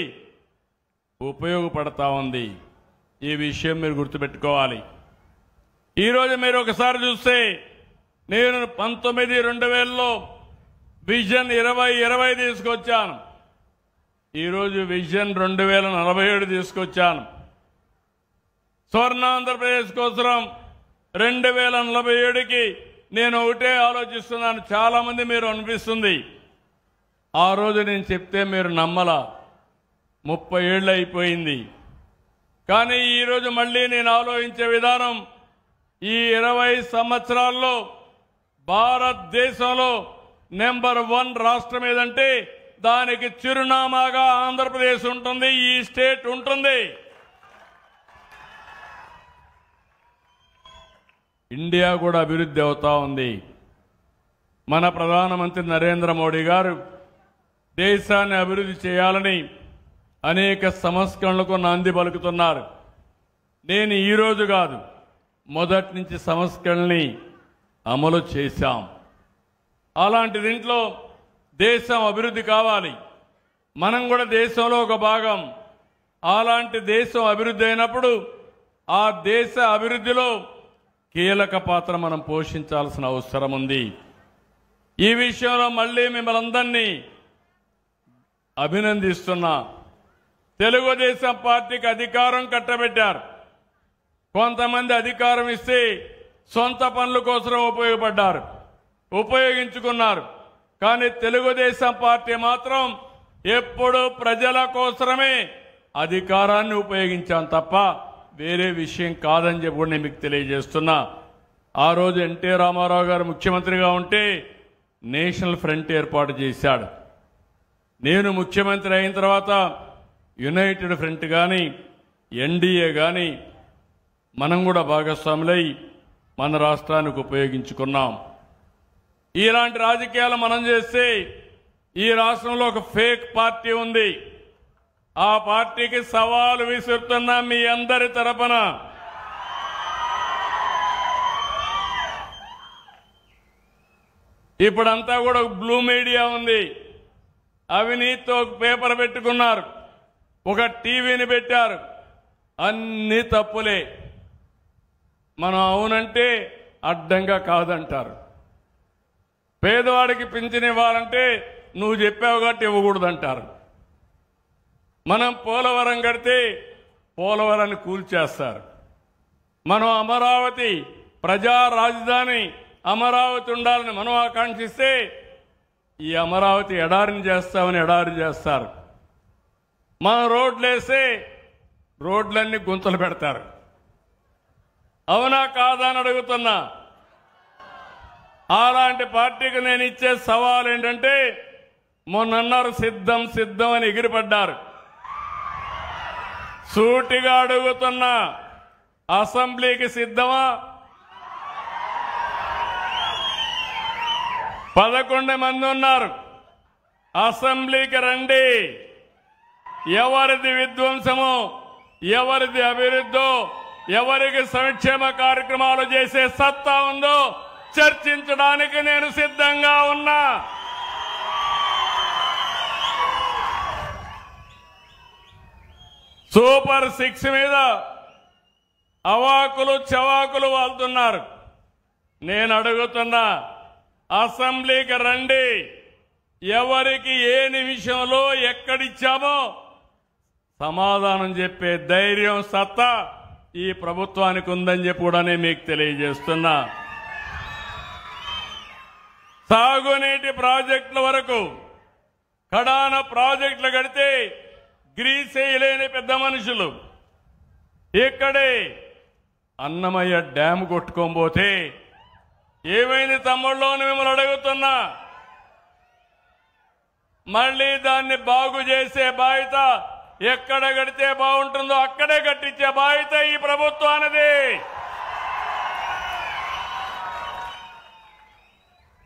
ఉపయోగపడతా ఉంది. ఈ విషయం మీరు గుర్తుపెట్టుకోవాలి. ఈరోజు మీరు ఒకసారి చూస్తే నేను 2019లో విజన్ 2020 తీసుకొచ్చాను. ఈరోజు విజన్ 2047 తీసుకొచ్చాను. స్వర్ణాంధ్రప్రదేశ్ కోసం 2047కి నేను ఒకటే ఆలోచిస్తున్నాను. చాలా మంది మీరు అనిపిస్తుంది, ఆ రోజు నేను చెప్తే మీరు నమ్మలా, 30 ఏళ్ళు అయిపోయింది. కానీ ఈరోజు మళ్ళీ నేను ఆలోచించే విధానం, ఈ 20 సంవత్సరాల్లో భారతదేశంలో నెంబర్ 1 రాష్ట్రం ఏదంటే దానికి చిరునామాగా ఆంధ్రప్రదేశ్ ఉంటుంది, ఈ స్టేట్ ఉంటుంది. ఇండియా కూడా అభివృద్ధి అవుతా ఉంది. మన ప్రధానమంత్రి నరేంద్ర మోడీ గారు దేశాన్ని అభివృద్ధి చేయాలని అనేక సంస్కరణలకు నాంది పలుకుతున్నారు. నేను ఈరోజు కాదు, మొదటి నుంచి సంస్కరణల్ని అమలు చేశాం. అలాంటి దీంట్లో దేశం అభివృద్ధి కావాలి, మనం కూడా దేశంలో ఒక భాగం. అలాంటి దేశం అభివృద్ధి అయినప్పుడు ఆ దేశ అభివృద్ధిలో కీలక పాత్ర మనం పోషించాల్సిన అవసరం ఉంది. ఈ విషయంలో మళ్ళీ మిమ్మల్ని అందరినీ అభినందిస్తున్నా. తెలుగుదేశం పార్టీకి అధికారం కట్టబెట్టారు. కొంతమంది అధికారం ఇస్తే సొంత పనుల కోసం ఉపయోగించుకున్నారు. కానీ తెలుగుదేశం పార్టీ మాత్రం ఎప్పుడూ ప్రజల కోసమే అధికారాన్ని ఉపయోగించాం తప్ప వేరే విషయం కాదని చెప్పి నేను మీకు తెలియజేస్తున్నా. ఆ రోజు ఎన్టీ రామారావు గారు ముఖ్యమంత్రిగా ఉంటే నేషనల్ ఫ్రంట్ ఏర్పాటు చేశాడు. నేను ముఖ్యమంత్రి అయిన తర్వాత యునైటెడ్ ఫ్రంట్ కానీ ఎన్డీఏ కానీ మనం కూడా భాగస్వాములై మన రాష్ట్రానికి ఉపయోగించుకున్నాం. ఇలాంటి రాజకీయాలు మనం చేస్తే ఈ రాష్ట్రంలో ఒక ఫేక్ పార్టీ ఉంది. ఆ పార్టీకి సవాలు విసురుతున్నా మీ అందరి తరపున. ఇప్పుడంతా కూడా బ్లూ మీడియా ఉంది. అవినీతితో ఒక పేపర్ పెట్టుకున్నారు, ఒక టీవీని పెట్టారు. అన్ని తప్పులే. మనం అవునంటే అడ్డంగా కాదంటారు. పేదవాడికి పింఛన్ ఇవ్వాలంటే నువ్వు చెప్పావు కాబట్టి ఇవ్వకూడదంటారు. మనం పోలవరం కడితే పోలవరాన్ని కూల్చేస్తారు. మనం అమరావతి ప్రజా రాజధాని అమరావతి ఉండాలని మనం ఆకాంక్షిస్తే ఈ అమరావతి ఎడారిని చేస్తామని ఎడారి చేస్తారు. మనం రోడ్లు వేస్తే రోడ్లన్నీ గుంతలు పెడతారు. అవునా కాదా అని అడుగుతున్నా. అలాంటి పార్టీకి నేను ఇచ్చే సవాల్ ఏంటంటే, మొన్నన్నారు సిద్ధం సిద్ధం అని ఎగిరిపడ్డారు. సూటిగా అడుగుతున్నా, అసెంబ్లీకి సిద్ధమా? 11 మంది ఉన్నారు. అసెంబ్లీకి రండి. ఎవరిది విధ్వంసమో, ఎవరిది అభివృద్ధో, ఎవరికి సంక్షేమ కార్యక్రమాలు చేసే సత్తా ఉందో చర్చించడానికి నేను సిద్ధంగా ఉన్నా. సూపర్ 6 మీద అవాకులు చవాకులు వాళ్తున్నారు. నేను అడుగుతున్నా, అసెంబ్లీకి రండి. ఎవరికి ఏ నిమిషంలో ఎక్కడిచ్చామో సమాధానం చెప్పే ధైర్యం, సత్తా ఈ ప్రభుత్వానికి ఉందని చెప్పి కూడా నేను మీకు తెలియజేస్తున్నా. సాగునీటి ప్రాజెక్టుల వరకు కడాన ప్రాజెక్టులు కడితే గ్రీసేయలేని పెద్ద మనుషులు ఇక్కడే అన్నమయ్య డ్యామ్ కొట్టుకోబోతే ఏమైంది తమ్ముళ్ళు అని మిమ్మల్ని అడుగుతున్నా. మళ్ళీ దాన్ని బాగు చేసే బాధ్యత ఎక్కడ కడితే బాగుంటుందో అక్కడే కట్టించే బాధ్యత ఈ ప్రభుత్వానిది.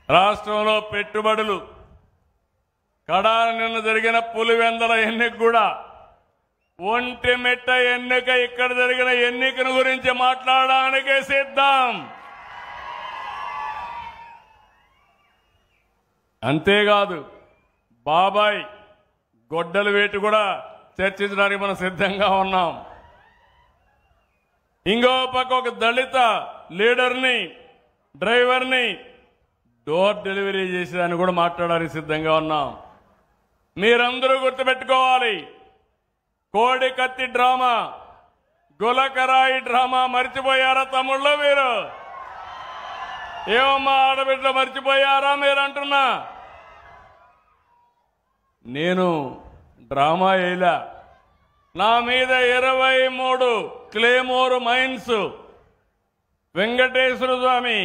రాష్ట్రంలో పెట్టుబడులు కడాన నిన్న జరిగిన పులివెందల ఎన్నిక కూడా ఒంటిమిట్ట ఎన్నిక ఇక్కడ జరిగిన ఎన్నికను గురించి మాట్లాడడానికే సిద్ధం. అంతేకాదు బాబాయ్ గొడ్డలు వేటు కూడా చర్చించడానికి మనం సిద్ధంగా ఉన్నాం. ఇంకో పక్క ఒక దళిత లీడర్ని, డ్రైవర్ని డోర్ డెలివరీ చేసేదాన్ని కూడా మాట్లాడడానికి సిద్ధంగా ఉన్నాం. మీరందరూ గుర్తుపెట్టుకోవాలి, కోడి కత్తి డ్రామా, గులకరాయి డ్రామా మర్చిపోయారా తమ్ముళ్ళు? మీరు ఏమమ్మా ఆడబిడ్డలు మర్చిపోయారా మీరు అంటున్నా? నేను డ్రామా వేయలా. నా మీద 23 క్లేమోర్ మైన్స్ వెంకటేశ్వర స్వామి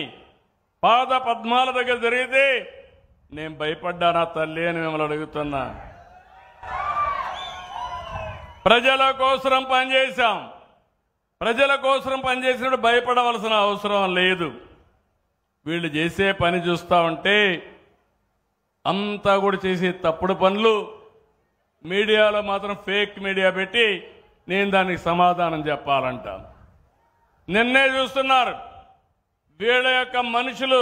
పాద పద్మాల దగ్గర జరిగితే నేను భయపడ్డానా తల్లి అని మిమ్మల్ని అడుగుతున్నా. ప్రజల కోసం పనిచేశాం. ప్రజల కోసం పనిచేసినప్పుడు భయపడవలసిన అవసరం లేదు. వీళ్ళు చేసే పని చూస్తా ఉంటే అంతా కూడా చేసే తప్పుడు పనులు, మీడియాలో మాత్రం ఫేక్ మీడియా పెట్టి నేను దానికి సమాధానం చెప్పాలంట. నిన్నే చూస్తున్నారు వీళ్ళ యొక్క మనుషులు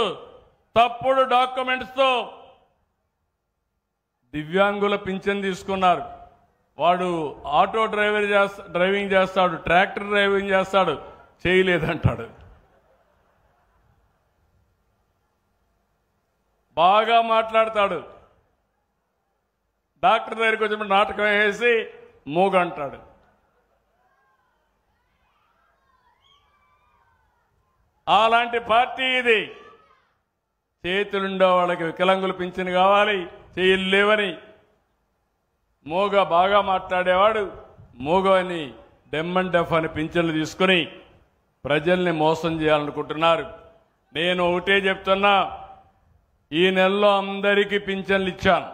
తప్పుడు డాక్యుమెంట్స్తో దివ్యాంగుల పింఛన్ తీసుకున్నారు. వాడు ఆటో డ్రైవింగ్ చేస్తాడు, ట్రాక్టర్ డ్రైవింగ్ చేస్తాడు, చేయలేదంటాడు. బాగా మాట్లాడతాడు. డాక్టర్ దగ్గరికి వచ్చినప్పుడు నాటకం వేసి మూగంటాడు. అలాంటి పార్టీ ఇది. చేతులుండే వాళ్ళకి వికలాంగులు పింఛన్ కావాలి, చేతులు లేవని మూగ బాగా మాట్లాడేవాడు మూగ అని డెమ్ అండ్ డెఫ్ అని పింఛన్లు తీసుకుని ప్రజల్ని మోసం చేయాలనుకుంటున్నారు. నేను ఒకటే చెప్తున్నా, ఈ నెలలో అందరికీ పింఛన్లు ఇచ్చాను.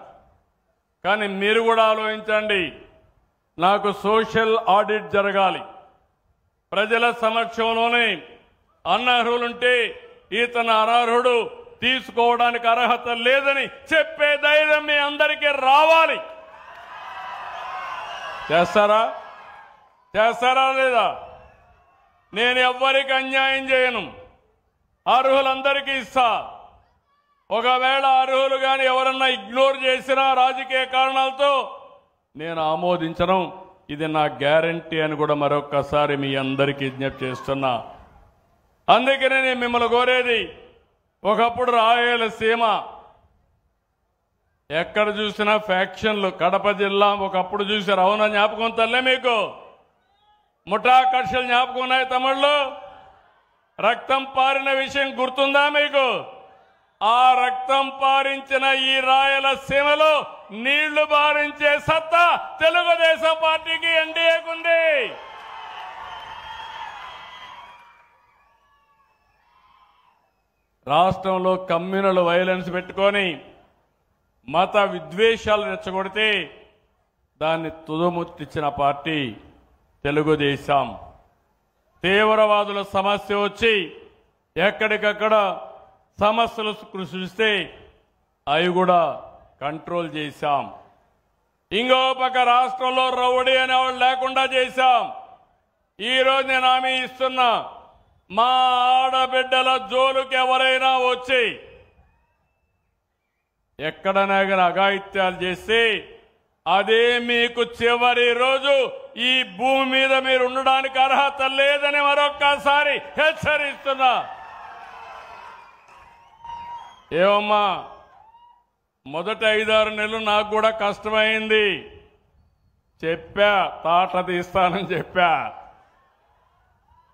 కానీ మీరు కూడా ఆలోచించండి, నాకు సోషల్ ఆడిట్ జరగాలి. ప్రజల సమక్షంలోనే అనర్హులుంటే ఇతను అనర్హుడు, తీసుకోవడానికి అర్హత లేదని చెప్పే ధైర్యం మీ అందరికీ రావాలి. చేస్తారా లేదా? నేను ఎవ్వరికి అన్యాయం చేయను, అర్హులందరికీ ఇస్తా. ఒకవేళ అర్హులు కానీ ఎవరన్నా ఇగ్నోర్ చేసినా రాజకీయ కారణాలతో నేను ఆమోదించను. ఇది నా గ్యారంటీ అని కూడా మరొక్కసారి మీ అందరికీ విజ్ఞప్తి చేస్తున్నా. అందుకనే నేను మిమ్మల్ని కోరేది, ఒకప్పుడు రాయలసీమ ఎక్కడ చూసినా ఫ్యాక్షన్లు, కడప జిల్లా ఒకప్పుడు చూశారు, అవునా? జ్ఞాపకం తల్లే మీకు? ముఠా కక్షలు జ్ఞాపకం ఉన్నాయి తమ్ముళ్ళు? రక్తం పారిన విషయం గుర్తుందా మీకు? ఆ రక్తం పారించిన ఈ రాయలసీమలో నీళ్లు బారించే సత్తా తెలుగుదేశం పార్టీకి, ఎన్డీఏకుంది. రాష్ట్రంలో కమ్యూనల్ వైలెన్స్ పెట్టుకొని మత విద్వేషాలు రెచ్చగొడితే దాన్ని తుదముట్టించిన పార్టీ తెలుగుదేశం. తీవ్రవాదుల సమస్య వచ్చి ఎక్కడికక్కడ సమస్యలు సృష్టిస్తే అవి కూడా కంట్రోల్ చేశాం. ఇంకో పక్క రాష్ట్రంలో రౌడీ అనేవాళ్ళు లేకుండా చేశాం. ఈరోజు నేను హామీ ఇస్తున్నా, మా ఆడబిడ్డల జోలుకి ఎవరైనా వచ్చి ఎక్కడైనా కానీ అఘాయిత్యాలు చేస్తే అదే మీకు చివరి రోజు. ఈ భూమి మీద మీరు ఉండడానికి అర్హత లేదని మరొక్కసారి హెచ్చరిస్తున్నా. ఏమమ్మా, మొదటి 5-6 నెలలు నాకు కూడా కష్టమైంది. చెప్పా, తాట తీస్తానని చెప్పా.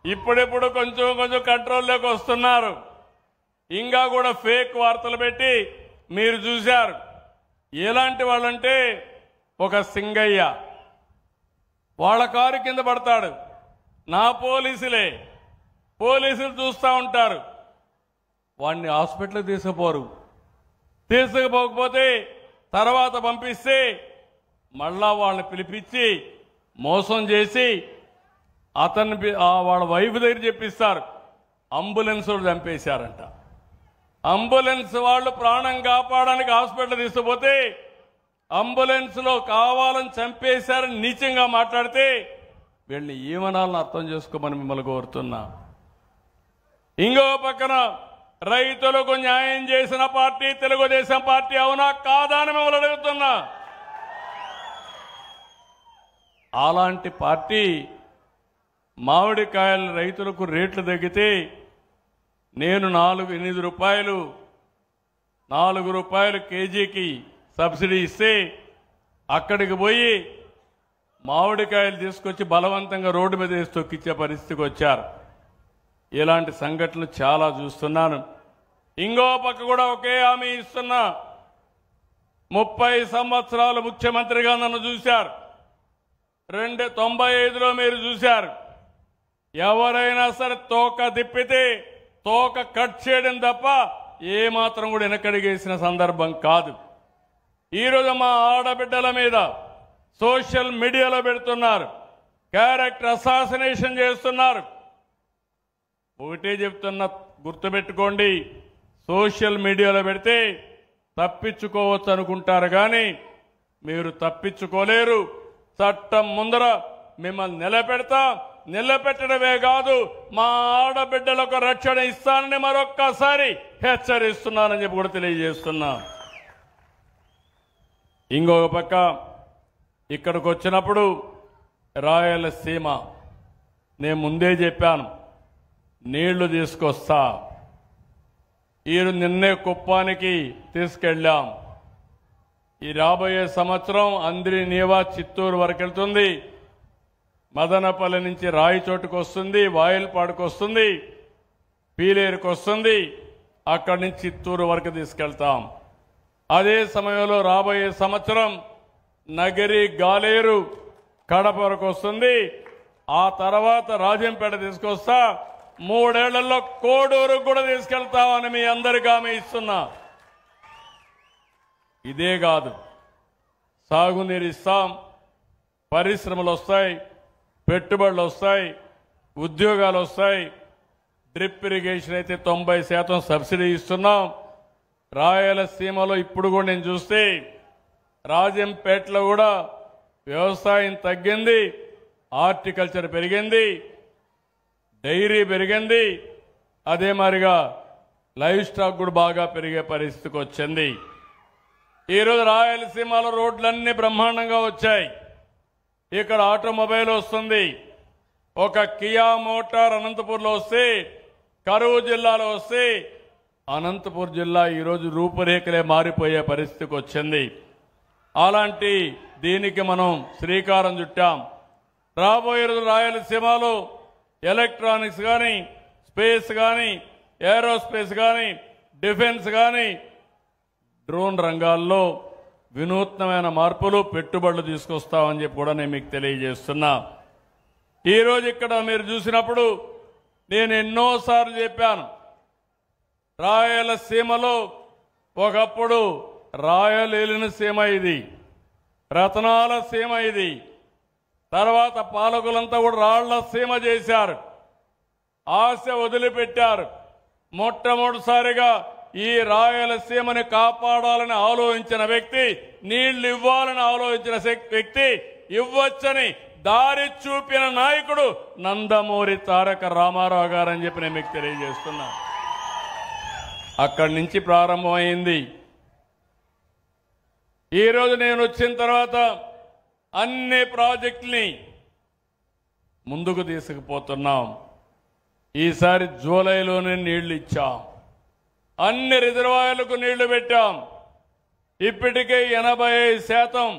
ఇప్పుడిప్పుడు కొంచెం కొంచెం కంట్రోల్లోకి వస్తున్నారు. ఇంకా కూడా ఫేక్ వార్తలు పెట్టి మీరు చూశారు. ఎలాంటి వాళ్ళంటే ఒక సింగయ్య వాళ్ళ కారు కింద పడతాడు. నా పోలీసులే, పోలీసులు చూస్తూ ఉంటారు. వాడిని హాస్పిటల్కి తీసుకుపోరు. తీసుకుపోకపోతే తర్వాత పంపిస్తే మళ్ళా వాళ్ళని పిలిపించి మోసం చేసి అతన్ని వాళ్ళ వైఫ్ దగ్గర చెప్పిస్తారు. అంబులెన్స్ చంపేశారంట. అంబులెన్స్ వాళ్ళు ప్రాణం కాపాడడానికి హాస్పిటల్ తీసుకుపోతే అంబులెన్స్ లో కావాలని చంపేశారని నీచంగా మాట్లాడితే వీళ్ళని ఏమనాలని అర్థం చేసుకోమని మిమ్మల్ని కోరుతున్నా. ఇంకో పక్కన రైతులకు న్యాయం చేసిన పార్టీ తెలుగుదేశం పార్టీ, అవునా కాదా అని మిమ్మల్ని అడుగుతున్నా. అలాంటి పార్టీ మామిడికాయల రైతులకు రేట్లు తగ్గితే నేను 8 రూపాయలు 4 రూపాయలు కేజీకి సబ్సిడీ ఇస్తే అక్కడికి పోయి మామిడికాయలు తీసుకొచ్చి బలవంతంగా రోడ్డు మీద వేసి తొక్కిచ్చే పరిస్థితికి వచ్చారు. ఇలాంటి సంఘటనలు చాలా చూస్తున్నాను. ఇంకో పక్క కూడా ఒకే హామీ ఇస్తున్నా. 30 సంవత్సరాలు ముఖ్యమంత్రిగా నన్ను చూశారు. 95లో మీరు చూశారు. ఎవరైనా సరే తోక తిప్పితే తోక కట్ చేయడం తప్ప ఏమాత్రం కూడా వెనకడిగేసిన సందర్భం కాదు. ఈరోజు మా ఆడబిడ్డల మీద సోషల్ మీడియాలో పెడుతున్నారు, క్యారెక్టర్ అసాసినేషన్ చేస్తున్నారు. ఒకటే చెప్తున్నా, గుర్తుపెట్టుకోండి, సోషల్ మీడియాలో పెడితే తప్పించుకోవచ్చు అనుకుంటారు కానీ మీరు తప్పించుకోలేరు. చట్టం ముందర మిమ్మల్ని నిలబెట్టడమే కాదు, మా ఆడబిడ్డలకు రక్షణ ఇస్తానని మరొక్కసారి హెచ్చరిస్తున్నానని చెప్పి కూడా తెలియజేస్తున్నా. ఇంకొక పక్క ఇక్కడికి వచ్చినప్పుడు రాయలసీమ నేను ముందే చెప్పాను, నీళ్లు తీసుకొస్తా. నిన్నే కుప్పానికి తీసుకెళ్ళాం. ఈ రాబోయే సంవత్సరం అంద్రి నీవా చిత్తూరు వరకు వెళ్తుంది. మదనపల్లి నుంచి రాయిచోటుకు వస్తుంది, వాయిల్పాడుకు వస్తుంది, పీలేరుకు వస్తుంది. అక్కడి నుంచి చిత్తూరు వరకు తీసుకెళ్తాం. అదే సమయంలో రాబోయే సంవత్సరం నగరి, గాలేరు, కడప వరకు వస్తుంది. ఆ తర్వాత రాజంపేట తీసుకొస్తా. 3 ఏళ్లలో కోడూరుకు కూడా తీసుకెళ్తామని మీ అందరికీ హామీ ఇస్తున్నా. ఇదే కాదు, సాగునీరు ఇస్తాం, పరిశ్రమలు వస్తాయి, పెట్టుబడులు వస్తాయి, ఉద్యోగాలు వస్తాయి. డ్రిప్ ఇరిగేషన్ అయితే 90% సబ్సిడీ ఇస్తున్నాం. రాయలసీమలో ఇప్పుడు కూడా నేను చూస్తే రాజంపేటలో కూడా వ్యవసాయం తగ్గింది, హార్టికల్చర్ పెరిగింది, డైరీ పెరిగింది. అదే మాదిరిగా లైవ్ స్టాక్ కూడా బాగా పెరిగే పరిస్థితికి వచ్చింది. ఈరోజు రాయలసీమలో రోడ్లన్నీ బ్రహ్మాండంగా వచ్చాయి. ఇక్కడ ఆటోమొబైల్ వస్తుంది. ఒక కియా మోటార్ అనంతపూర్లో వస్తే, కరూరు జిల్లాలో వస్తే, అనంతపూర్ జిల్లా ఈరోజు రూపురేఖలే మారిపోయే పరిస్థితికి వచ్చింది. అలాంటి దీనికి మనం శ్రీకారం చుట్టాం. రాబోయే రోజు రాయలసీమలో ఎలక్ట్రానిక్స్ కానీ, స్పేస్ కానీ, ఏరోస్పేస్ కానీ, డిఫెన్స్ కానీ, డ్రోన్ రంగాల్లో వినూత్నమైన మార్పులు, పెట్టుబడులు తీసుకొస్తామని చెప్పి కూడా నేను మీకు తెలియజేస్తున్నా. ఈరోజు ఇక్కడ మీరు చూసినప్పుడు నేను ఎన్నోసార్లు చెప్పాను, రాయలసీమలో ఒకప్పుడు రాయలేలిన సీమ ఇది, రతనాల సీమ ఇది. తర్వాత పాలకులంతా కూడా రాళ్ల సీమ చేశారు, ఆశ వదిలిపెట్టారు. మొట్టమొదటిసారిగా ఈ రాయలసీమని కాపాడాలని ఆలోచించిన వ్యక్తి, నీళ్లు ఇవ్వాలని ఆలోచించిన వ్యక్తి, ఇవ్వచ్చని దారి చూపిన నాయకుడు నందమూరి తారక రామారావు గారని చెప్పి నేను మీకు తెలియజేస్తున్నా. అక్కడి నుంచి ప్రారంభమైంది. ఈరోజు నేను వచ్చిన తర్వాత అన్ని ప్రాజెక్టుల్ని ముందుకు తీసుకుపోతున్నాం. ఈసారి జూలైలోనే నీళ్లు ఇచ్చాం. అన్ని రిజర్వాయర్లకు నీళ్లు పెట్టాం. ఇప్పటికే 85%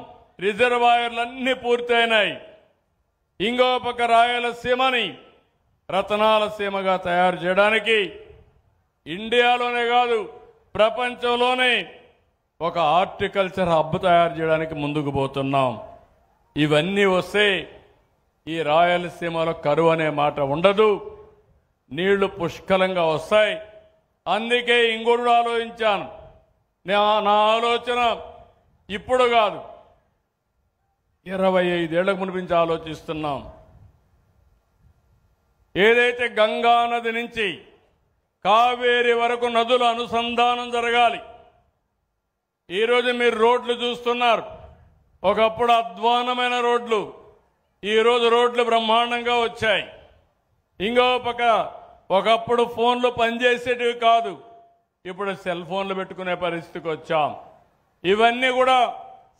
రిజర్వాయర్లన్నీ పూర్తయినాయి. ఇంకో పక్క రాయలసీమని రతనాల సీమగా తయారు చేయడానికి ఇండియాలోనే కాదు ప్రపంచంలోనే ఒక హార్టికల్చర్ హబ్ తయారు చేయడానికి ముందుకు పోతున్నాం. ఇవన్నీ వస్తే ఈ రాయలసీమలో కరువు అనే మాట ఉండదు, నీళ్లు పుష్కలంగా వస్తాయి. అందుకే ఇంకొకటి ఆలోచించాను. నా ఆలోచన ఇప్పుడు కాదు, 25 ఏళ్లకు మునిపించి ఆలోచిస్తున్నాం. ఏదైతే గంగా నది నుంచి కావేరి వరకు నదుల అనుసంధానం జరగాలి. ఈరోజు మీరు రోడ్లు చూస్తున్నారు. ఒకప్పుడు అధ్వానమైన రోడ్లు, ఈరోజు రోడ్లు బ్రహ్మాండంగా వచ్చాయి. ఇంకో పక్క ఒకప్పుడు ఫోన్లు పనిచేసేటివి కాదు, ఇప్పుడు సెల్ ఫోన్లు పెట్టుకునే పరిస్థితికి వచ్చాం. ఇవన్నీ కూడా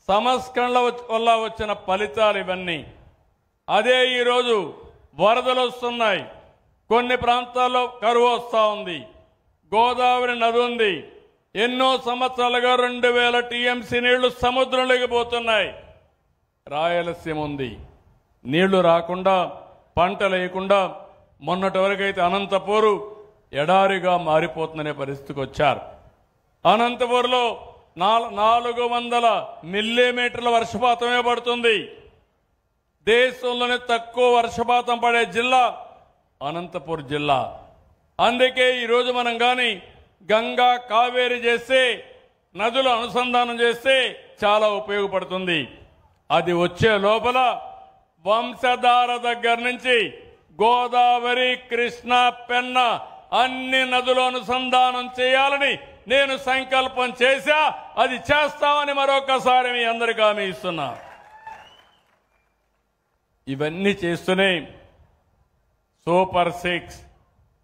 సంస్కరణల వల్ల వచ్చిన ఫలితాలు ఇవన్నీ. అదే ఈరోజు వరదలు వస్తున్నాయి, కొన్ని ప్రాంతాల్లో కరువు వస్తూ ఉంది. గోదావరి నది ఉంది, ఎన్నో సంవత్సరాలుగా 2000 టీఎంసీ నీళ్లు సముద్రంలోకి పోతున్నాయి. రాయలసీమ ఉంది, నీళ్లు రాకుండా పంటలు వేయకుండా మొన్నటి వరకైతే అనంతపూరు ఎడారిగా మారిపోతుందనే పరిస్థితికి వచ్చారు. అనంతపూర్లో 400 మిల్లీమీటర్ల వర్షపాతమే పడుతుంది. దేశంలోనే తక్కువ వర్షపాతం పడే జిల్లా అనంతపూర్ జిల్లా. అందుకే ఈరోజు మనం కానీ గంగా కావేరి చేస్తే, నదుల అనుసంధానం చేస్తే చాలా ఉపయోగపడుతుంది. అది వచ్చే లోపల వంశధార దగ్గర నుంచి గోదావరి, కృష్ణ, పెన్న అన్ని నదుల అనుసంధానం చేయాలని నేను సంకల్పం చేశా. అది చేస్తామని మరొకసారి మీ అందరికీ హామీ ఇస్తున్నా. ఇవన్నీ చేస్తూనే సూపర్ 6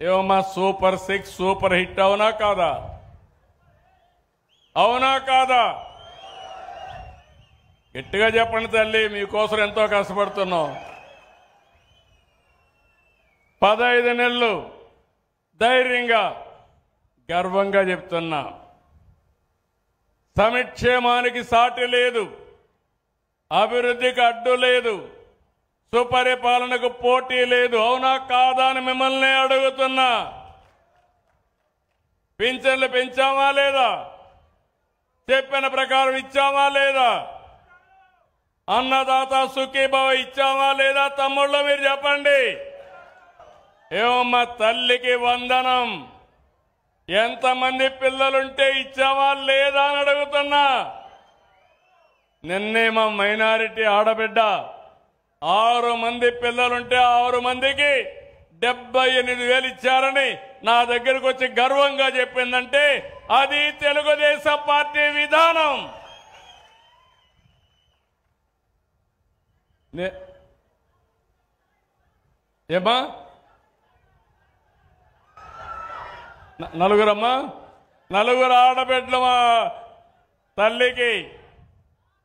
ఏమమ్మా, సూపర్ 6 సూపర్ హిట్ అవునా కాదా? అవునా కాదా? గట్టిగా చెప్పండి తల్లి, మీకోసం ఎంతో కష్టపడుతున్నాం. 15 నెలలు ధైర్యంగా గర్వంగా చెప్తున్నా, సంక్షేమానికి సాటి లేదు, అభివృద్ధికి అడ్డు లేదు, సుపరిపాలనకు పోటీ లేదు. అవునా కాదా అని మిమ్మల్ని అడుగుతున్నా. పింఛన్లు పెంచామా లేదా? చెప్పిన ప్రకారం ఇచ్చామా లేదా? అన్నదాత సుఖీభవ ఇచ్చామా లేదా? తమ్ముళ్ళు మీరు చెప్పండి. ఏమమ్మా, తల్లికి వందనం ఎంతమంది పిల్లలుంటే ఇచ్చామా లేదా అని అడుగుతున్నా. నిన్నే మా మైనారిటీ ఆడబిడ్డ 6 మంది పిల్లలుంటే 6 మందికి 78,000 ఇచ్చారని నా దగ్గరకు వచ్చి గర్వంగా చెప్పిందంటే అది తెలుగుదేశం పార్టీ విధానం. ఏమా నలుగురమ్మా, 4 ఆడబిడ్డలు మా తల్లికి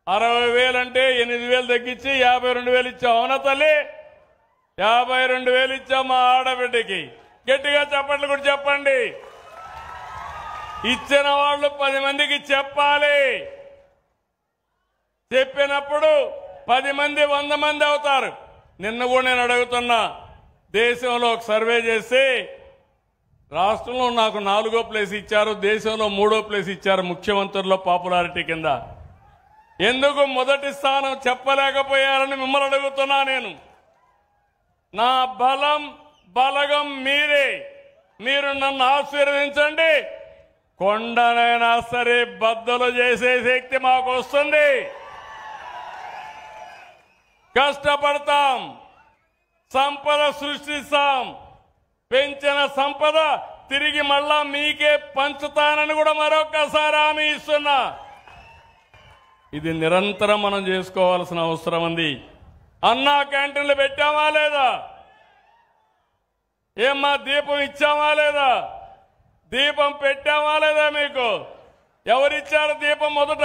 60,000 అంటే 8,000 తగ్గించి 52,000 ఇచ్చాం. అవునా తల్లి? 52,000 ఇచ్చాం మా ఆడబిడ్డకి. గట్టిగా చెప్పండి కూడా చెప్పండి. ఇచ్చిన వాళ్ళు 10 మందికి చెప్పాలి. చెప్పినప్పుడు 10 మంది 100 మంది అవుతారు. నిన్న కూడా నేను అడుగుతున్నా, దేశంలో ఒక సర్వే చేసి రాష్ట్రంలో నాకు 4వ ప్లేస్ ఇచ్చారు, దేశంలో 3వ ప్లేస్ ఇచ్చారు ముఖ్యమంత్రుల్లో పాపులారిటీ కింద. ఎందుకు మొదటి స్థానం చెప్పలేకపోయారని మిమ్మల్ని అడుగుతున్నా. నేను నా బలగం మీరే. మీరు నన్ను ఆశీర్వదించండి, కొండనైనా సరే బద్దలు చేసే శక్తి మాకు వస్తుంది. కష్టపడతాం, సంపద సృష్టిస్తాం, పెంచిన సంపద తిరిగి మళ్ళా మీకే పంచుతానని కూడా మరొకసారి హామీ ఇస్తున్నా. ఇది నిరంతరం మనం చేసుకోవాల్సిన అవసరం ఉంది. అన్నా క్యాంటీన్లు పెట్టామా లేదా? ఏమ్మా, దీపం ఇచ్చామా లేదా? దీపం పెట్టామా లేదా? మీకు ఎవరిచ్చారు దీపం? మొదట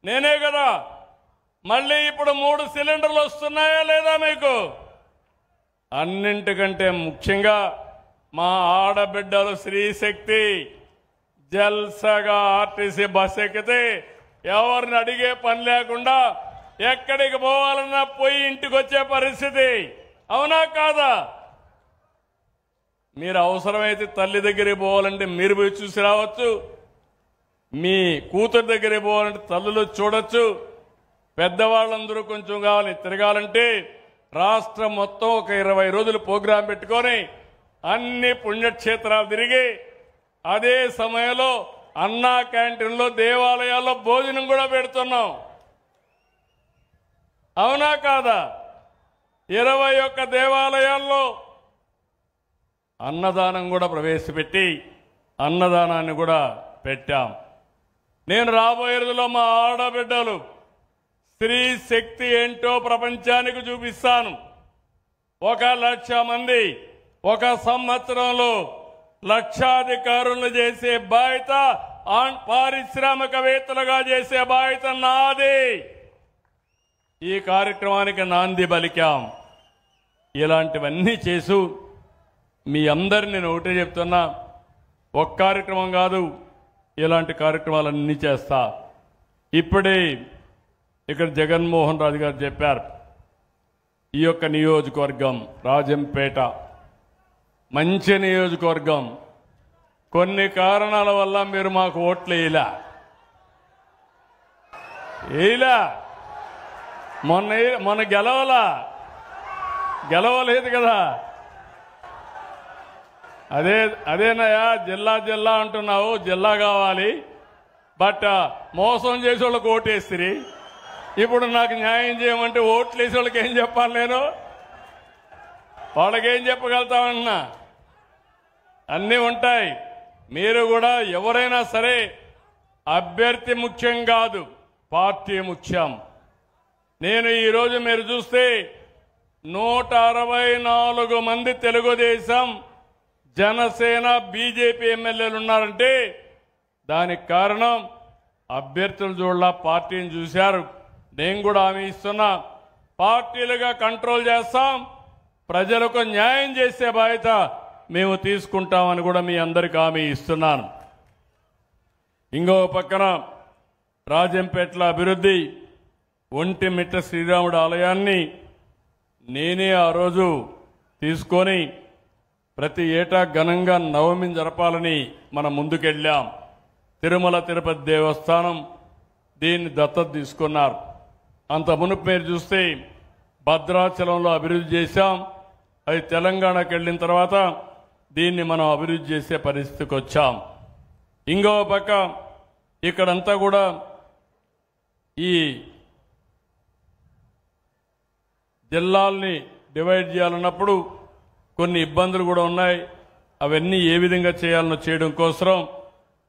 నేనే కదా. మళ్ళీ ఇప్పుడు 3 సిలిండర్లు వస్తున్నాయా లేదా మీకు? అన్నింటికంటే ముఖ్యంగా మా ఆడబిడ్డలు స్త్రీశక్తి జల్సగా ఆర్టీసీ బస్ ఎక్కితే ఎవరిని అడిగే పని లేకుండా ఎక్కడికి పోవాలన్నా పోయి ఇంటికి వచ్చే పరిస్థితి. అవునా కాదా? మీరు అవసరమైతే తల్లి దగ్గరికి పోవాలంటే మీరు పోయి చూసి రావచ్చు, మీ కూతురు దగ్గరికి పోవాలంటే తల్లులు చూడొచ్చు, పెద్దవాళ్ళందరూ కొంచెం కావాలి తిరగాలంటే రాష్ట్రం మొత్తం ఒక 20 రోజులు ప్రోగ్రాం పెట్టుకొని అన్ని పుణ్యక్షేత్రాలు తిరిగి అదే సమయంలో అన్నా క్యాంటీన్లో దేవాలయాల్లో భోజనం కూడా పెడుతున్నాం. అవునా కాదా? 21 దేవాలయాల్లో అన్నదానం కూడా ప్రవేశపెట్టి అన్నదానాన్ని కూడా పెట్టాం. నేను రాబోయే రోజుల్లో మా ఆడబిడ్డలు స్త్రీ శక్తి ఏంటో ప్రపంచానికి చూపిస్తాను. 1,00,000 మంది ఒక సంవత్సరంలో లక్షాధికారులను చేసే బాధ్యత, పారిశ్రామికవేత్తలుగా చేసే బాధ్యత నాది. ఈ కార్యక్రమానికి నాంది పలికాం. ఇలాంటివన్నీ చేసు మీ అందరిని నేను ఒకటే చెప్తున్నా, ఒక కార్యక్రమం కాదు, ఇలాంటి కార్యక్రమాలన్నీ చేస్తా. ఇప్పుడే ఇక్కడ జగన్మోహన్ రెడ్డి గారు చెప్పారు, ఈ యొక్క నియోజకవర్గం రాజంపేట మంచి నియోజకవర్గం, కొన్ని కారణాల వల్ల మీరు మాకు ఓట్లు వేయలా. మొన్న గెలవలేదు కదా. అదేనయ్యా జిల్లా అంటున్నావు, జిల్లా కావాలి, బట్ మోసం చేసే వాళ్ళకి ఓటేస్తిరి. ఇప్పుడు నాకు న్యాయం చేయమంటే ఓట్లు వేసే వాళ్ళకి ఏం చెప్పాలి? నేను వాళ్ళకేం చెప్పగలుగుతామన్నా? అన్నీ ఉంటాయి. మీరు కూడా ఎవరైనా సరే అభ్యర్థి ముఖ్యం కాదు, పార్టీ ముఖ్యం. నేను ఈరోజు మీరు చూస్తే 164 మంది తెలుగుదేశం, జనసేన, బీజేపీ ఎమ్మెల్యేలు ఉన్నారంటే దానికి కారణం అభ్యర్థులు చూడాల, పార్టీని చూశారు. నేను కూడా హామీ ఇస్తున్నా, పార్టీలుగా కంట్రోల్ చేస్తాం, ప్రజలకు న్యాయం చేసే బాధ్యత మేము తీసుకుంటామని కూడా మీ అందరికీ హామీ ఇస్తున్నాను. ఇంకో పక్కన రాజంపేటలో అభివృద్ధి, ఒంటిమిట్ట శ్రీరాముడు ఆలయాన్ని నేనే ఆ రోజు తీసుకొని ప్రతి ఏటా ఘనంగా నవమిని జరపాలని మనం ముందుకెళ్ళాం. తిరుమల తిరుపతి దేవస్థానం దీన్ని దత్తత తీసుకున్నారు. అంత మునుపు మీరు చూస్తే భద్రాచలంలో అభివృద్ధి చేశాం. అది తెలంగాణకు వెళ్ళిన తర్వాత దీన్ని మనం అభివృద్ధి చేసే పరిస్థితికి వచ్చాం. ఇంకో పక్క ఇక్కడంతా కూడా ఈ జిల్లాల్ని డివైడ్ చేయాలన్నప్పుడు కొన్ని ఇబ్బందులు కూడా ఉన్నాయి. అవన్నీ ఏ విధంగా చేయాలనో చేయడం కోసం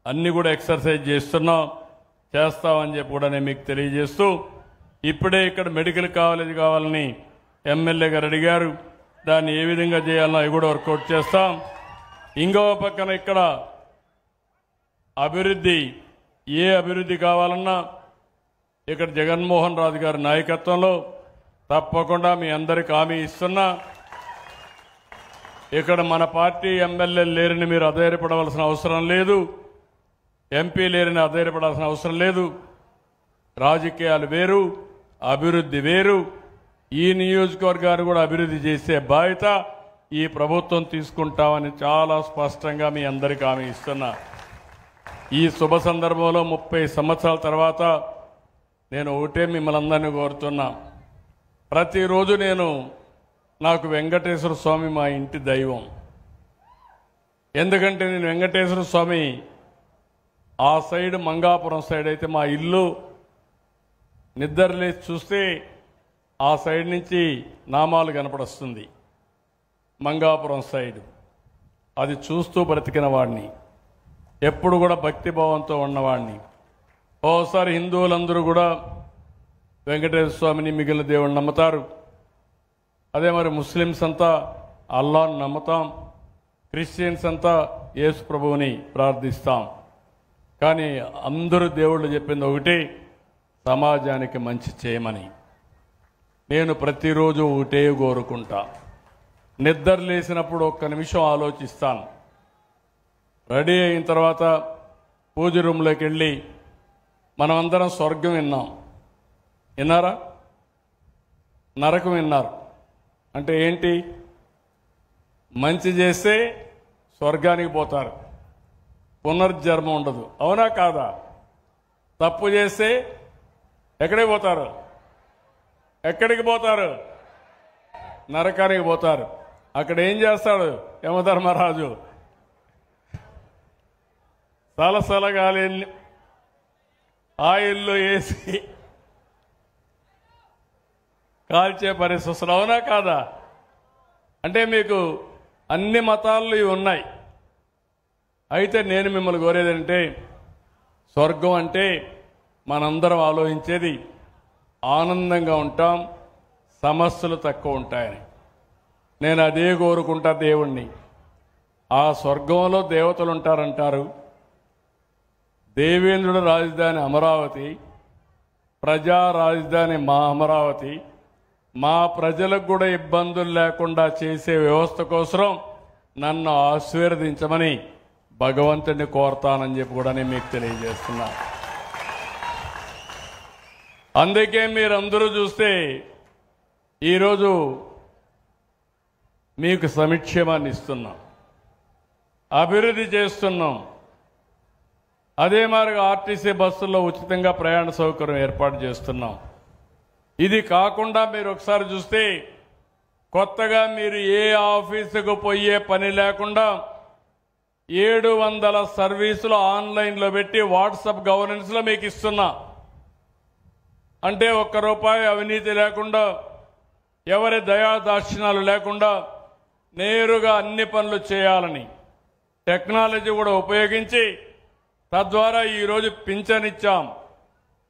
అన్ని కూడా ఎక్సర్సైజ్ చేస్తామని చెప్పి కూడా నేను మీకు తెలియజేస్తూ, ఇప్పుడే ఇక్కడ మెడికల్ కాలేజ్ కావాలని ఎమ్మెల్యే గారు అడిగారు. దాన్ని ఏ విధంగా చేయాలనో అవి కూడా వర్కౌట్ చేస్తాం. ఇంకో పక్కన ఇక్కడ అభివృద్ధి, ఏ అభివృద్ధి కావాలన్నా ఇక్కడ జగన్మోహన్ రెడ్డి గారి నాయకత్వంలో తప్పకుండా మీ అందరికి హామీ ఇస్తున్నా. ఇక్కడ మన పార్టీ ఎమ్మెల్యేలు లేరని మీరు అధైర్యపడవలసిన అవసరం లేదు, ఎంపీ లేరని అధైర్యపడాల్సిన అవసరం లేదు. రాజకీయాలు వేరు, అభివృద్ధి వేరు. ఈ నియోజకవర్గాన్ని కూడా అభివృద్ధి చేసే బాధ్యత ఈ ప్రభుత్వం తీసుకుంటామని చాలా స్పష్టంగా మీ అందరికీ హామీ ఇస్తున్నా. ఈ శుభ సందర్భంలో 30 సంవత్సరాల తర్వాత నేను ఒకటే మిమ్మల్ని అందరినీ కోరుతున్నా, ప్రతిరోజు నాకు వెంకటేశ్వర స్వామి మా ఇంటి దైవం. ఎందుకంటే నేను వెంకటేశ్వర స్వామి ఆ సైడ్ మంగాపురం సైడ్ అయితే మా ఇల్లు నిద్రలేసి చూస్తే ఆ సైడ్ నుంచి నామాలు కనపడొస్తుంది. మంగాపురం సైడ్ అది చూస్తూ బ్రతికిన వాడిని, ఎప్పుడు కూడా భక్తిభావంతో ఉన్నవాడిని. ఓసారి హిందువులందరూ కూడా వెంకటేశ్వర స్వామిని మిగిలిన దేవుడిని నమ్ముతారు. అదే మరి ముస్లిమ్స్ అంతా అల్లాహ్ని నమ్ముతాం, క్రిస్టియన్స్ అంతా యేసు ప్రభువుని ప్రార్థిస్తాం. కానీ అందరూ దేవుళ్ళు చెప్పింది ఒకటి, సమాజానికి మంచి చేయమని నేను ప్రతిరోజు ఒకటే కోరుకుంటా. నిద్ర లేసినప్పుడు ఒక్క నిమిషం ఆలోచిస్తాను. రెడీ అయిన తర్వాత పూజ రూమ్లోకి వెళ్ళి మనమందరం స్వర్గం విన్నాం. విన్నారా? నరకం విన్నారు. అంటే ఏంటి? మంచి చేస్తే స్వర్గానికి పోతారు, పునర్జన్మ ఉండదు. అవునా కాదా? తప్పు చేస్తే ఎక్కడికి పోతారు? ఎక్కడికి పోతారు? నరకానికి పోతారు. అక్కడ ఏం చేస్తాడు యమధర్మరాజు? సలసలగాలి ఆయిల్లో వేసి కాల్చే పరిస్థితులు. అవునా కాదా? అంటే మీకు అన్ని మతాల్లో ఇవి ఉన్నాయి. అయితే నేను మిమ్మల్ని కోరేదంటే, స్వర్గం అంటే మనందరం ఆలోచించేది ఆనందంగా ఉంటాం, సమస్యలు తక్కువ ఉంటాయని. నేను అదే కోరుకుంటా దేవుణ్ణి. ఆ స్వర్గంలో దేవతలు ఉంటారంటారు. దేవేంద్రుడు రాజధాని అమరావతి, ప్రజా రాజధాని మా అమరావతి. మా ప్రజలకు కూడా ఇబ్బందులు లేకుండా చేసే వ్యవస్థ కోసం నన్ను ఆశీర్వదించమని భగవంతుడిని కోరతానని చెప్పి కూడా నేను మీకు తెలియజేస్తున్నా. అందుకే మీరందరూ చూస్తే ఈరోజు మీకు సంక్షేమాన్ని ఇస్తున్నాం, అభివృద్ధి చేస్తున్నాం. అదే మాదిరిగా ఆర్టీసీ బస్సుల్లో ఉచితంగా ప్రయాణ సౌకర్యం ఏర్పాటు చేస్తున్నాం. ఇది కాకుండా మీరు ఒకసారి చూస్తే కొత్తగా మీరు ఏ ఆఫీసుకు పోయే పని లేకుండా 700 సర్వీసులు ఆన్లైన్లో పెట్టి వాట్సాప్ గవర్నెన్స్లో మీకు ఇస్తున్నా. అంటే ₹1 అవినీతి లేకుండా, ఎవరి దయాదాక్షిణాలు లేకుండా నేరుగా అన్ని పనులు చేయాలని టెక్నాలజీ కూడా ఉపయోగించి తద్వారా ఈరోజు పింఛన్ ఇచ్చాం.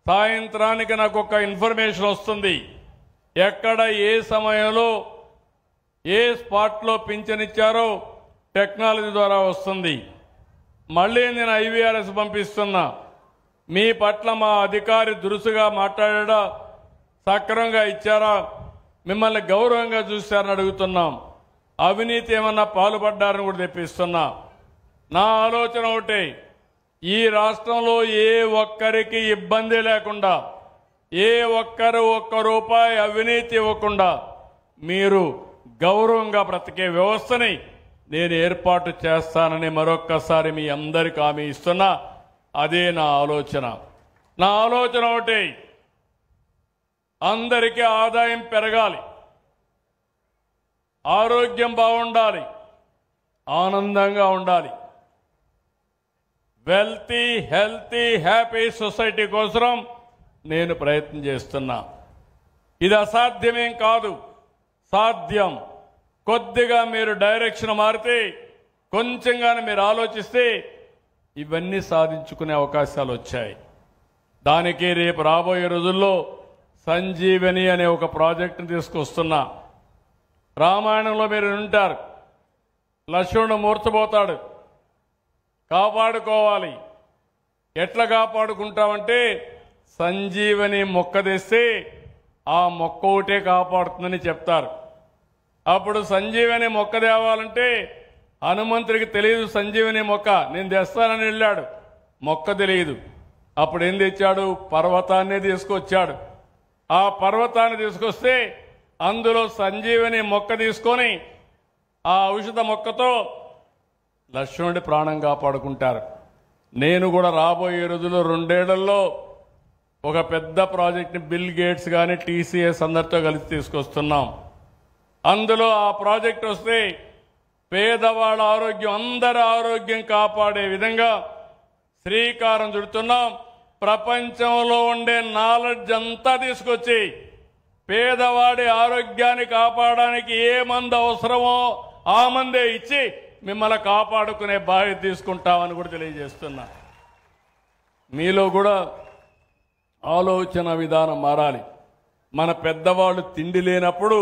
సాయంత్రానికి నాకు ఒక ఇన్ఫర్మేషన్ వస్తుంది, ఎక్కడ ఏ సమయంలో ఏ స్పాట్లో పింఛన్ ఇచ్చారో టెక్నాలజీ ద్వారా వస్తుంది. మళ్ళీ నేను IVRS పంపిస్తున్నా. మీ పట్ల మా అధికారి దురుసుగా మాట్లాడా, సక్రమంగా ఇచ్చారా, మిమ్మల్ని గౌరవంగా చూశారని అడుగుతున్నాం. అవినీతి ఏమన్నా పాల్పడ్డారని కూడా తెప్పిస్తున్నా. నా ఆలోచన ఒకటే, ఈ రాష్ట్రంలో ఏ ఒక్కరికి ఇబ్బంది లేకుండా, ఏ ఒక్కరు ₹1 అవినీతి ఇవ్వకుండా మీరు గౌరవంగా బ్రతికే వ్యవస్థని నేను ఏర్పాటు చేస్తానని మరొక్కసారి మీ అందరికీ హామీ ఇస్తున్నా. అదే నా ఆలోచన. నా ఆలోచన ఒకటి, అందరికీ ఆదాయం పెరగాలి, ఆరోగ్యం బాగుండాలి, ఆనందంగా ఉండాలి. వెల్తీ, హెల్తీ, హ్యాపీ సొసైటీ కోసం నేను ప్రయత్నం చేస్తున్నా. ఇది అసాధ్యమేం కాదు, సాధ్యం. కొద్దిగా మీరు డైరెక్షన్ మారితే, కొంచెంగానే మీరు ఆలోచిస్తే ఇవన్నీ సాధించుకునే అవకాశాలు వచ్చాయి. దానికి రేపు రాబోయే రోజుల్లో సంజీవని అనే ఒక ప్రాజెక్టును తీసుకొస్తున్నా. రామాయణంలో మీరు ఉంటారు, లక్ష్మణుడు మూర్ఛపోతాడు, కాపాడుకోవాలి. ఎట్లా కాపాడుకుంటామంటే సంజీవని మొక్క తెస్తే ఆ మొక్క ఒకటే కాపాడుతుందని చెప్తారు. అప్పుడు సంజీవని మొక్క తేవాలంటే హనుమంతుడికి తెలియదు సంజీవని మొక్క, నేను తెస్తానని వెళ్ళాడు, మొక్క తెలియదు. అప్పుడు ఏం తెచ్చాడు? పర్వతాన్ని తీసుకొచ్చాడు. ఆ పర్వతాన్ని తీసుకొస్తే అందులో సంజీవని మొక్క తీసుకొని ఆ ఔషధ మొక్కతో లక్ష్మణుడి ప్రాణం కాపాడుకుంటారు. నేను కూడా రాబోయే రోజుల్లో 2 ఏళ్లలో ఒక పెద్ద ప్రాజెక్ట్ని బిల్ గేట్స్ కానీ TCS అందరితో కలిసి తీసుకొస్తున్నాం. అందులో ఆ ప్రాజెక్ట్ వస్తే పేదవాళ్ళ ఆరోగ్యం, అందరి ఆరోగ్యం కాపాడే విధంగా శ్రీకారం చుడుతున్నాం. ప్రపంచంలో ఉండే నాలెడ్జ్ అంతా తీసుకొచ్చి పేదవాడి ఆరోగ్యాన్ని కాపాడడానికి ఏ మందు అవసరమో ఆ మందే ఇచ్చి మిమ్మల్ని కాపాడుకునే బాధ్యత తీసుకుంటామని కూడా తెలియజేస్తున్నా. మీలో కూడా ఆలోచన విధానం మారాలి. మన పెద్దవాళ్ళు తిండి లేనప్పుడు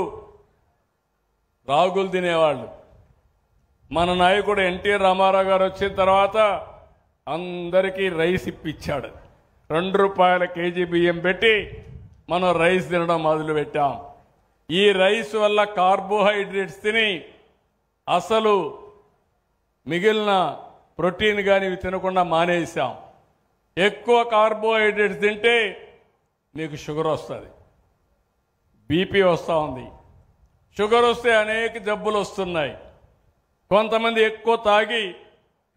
రాగులు తినేవాళ్ళు. మన నాయకుడు ఎన్టీ రామారావు గారు వచ్చిన తర్వాత అందరికీ రైస్ ఇప్పించాడు. ₹2 కేజీ బియ్యం పెట్టి మనం రైస్ తినడం మొదలుపెట్టాం. ఈ రైస్ వల్ల కార్బోహైడ్రేట్స్ తిని అసలు మిగిలిన ప్రోటీన్ కానీ ఇవి తినకుండా మానేసాం. ఎక్కువ కార్బోహైడ్రేట్స్ తింటే మీకు షుగర్ వస్తుంది, బీపీ వస్తూ ఉంది. షుగర్ వస్తే అనేక జబ్బులు వస్తున్నాయి. కొంతమంది ఎక్కువ తాగి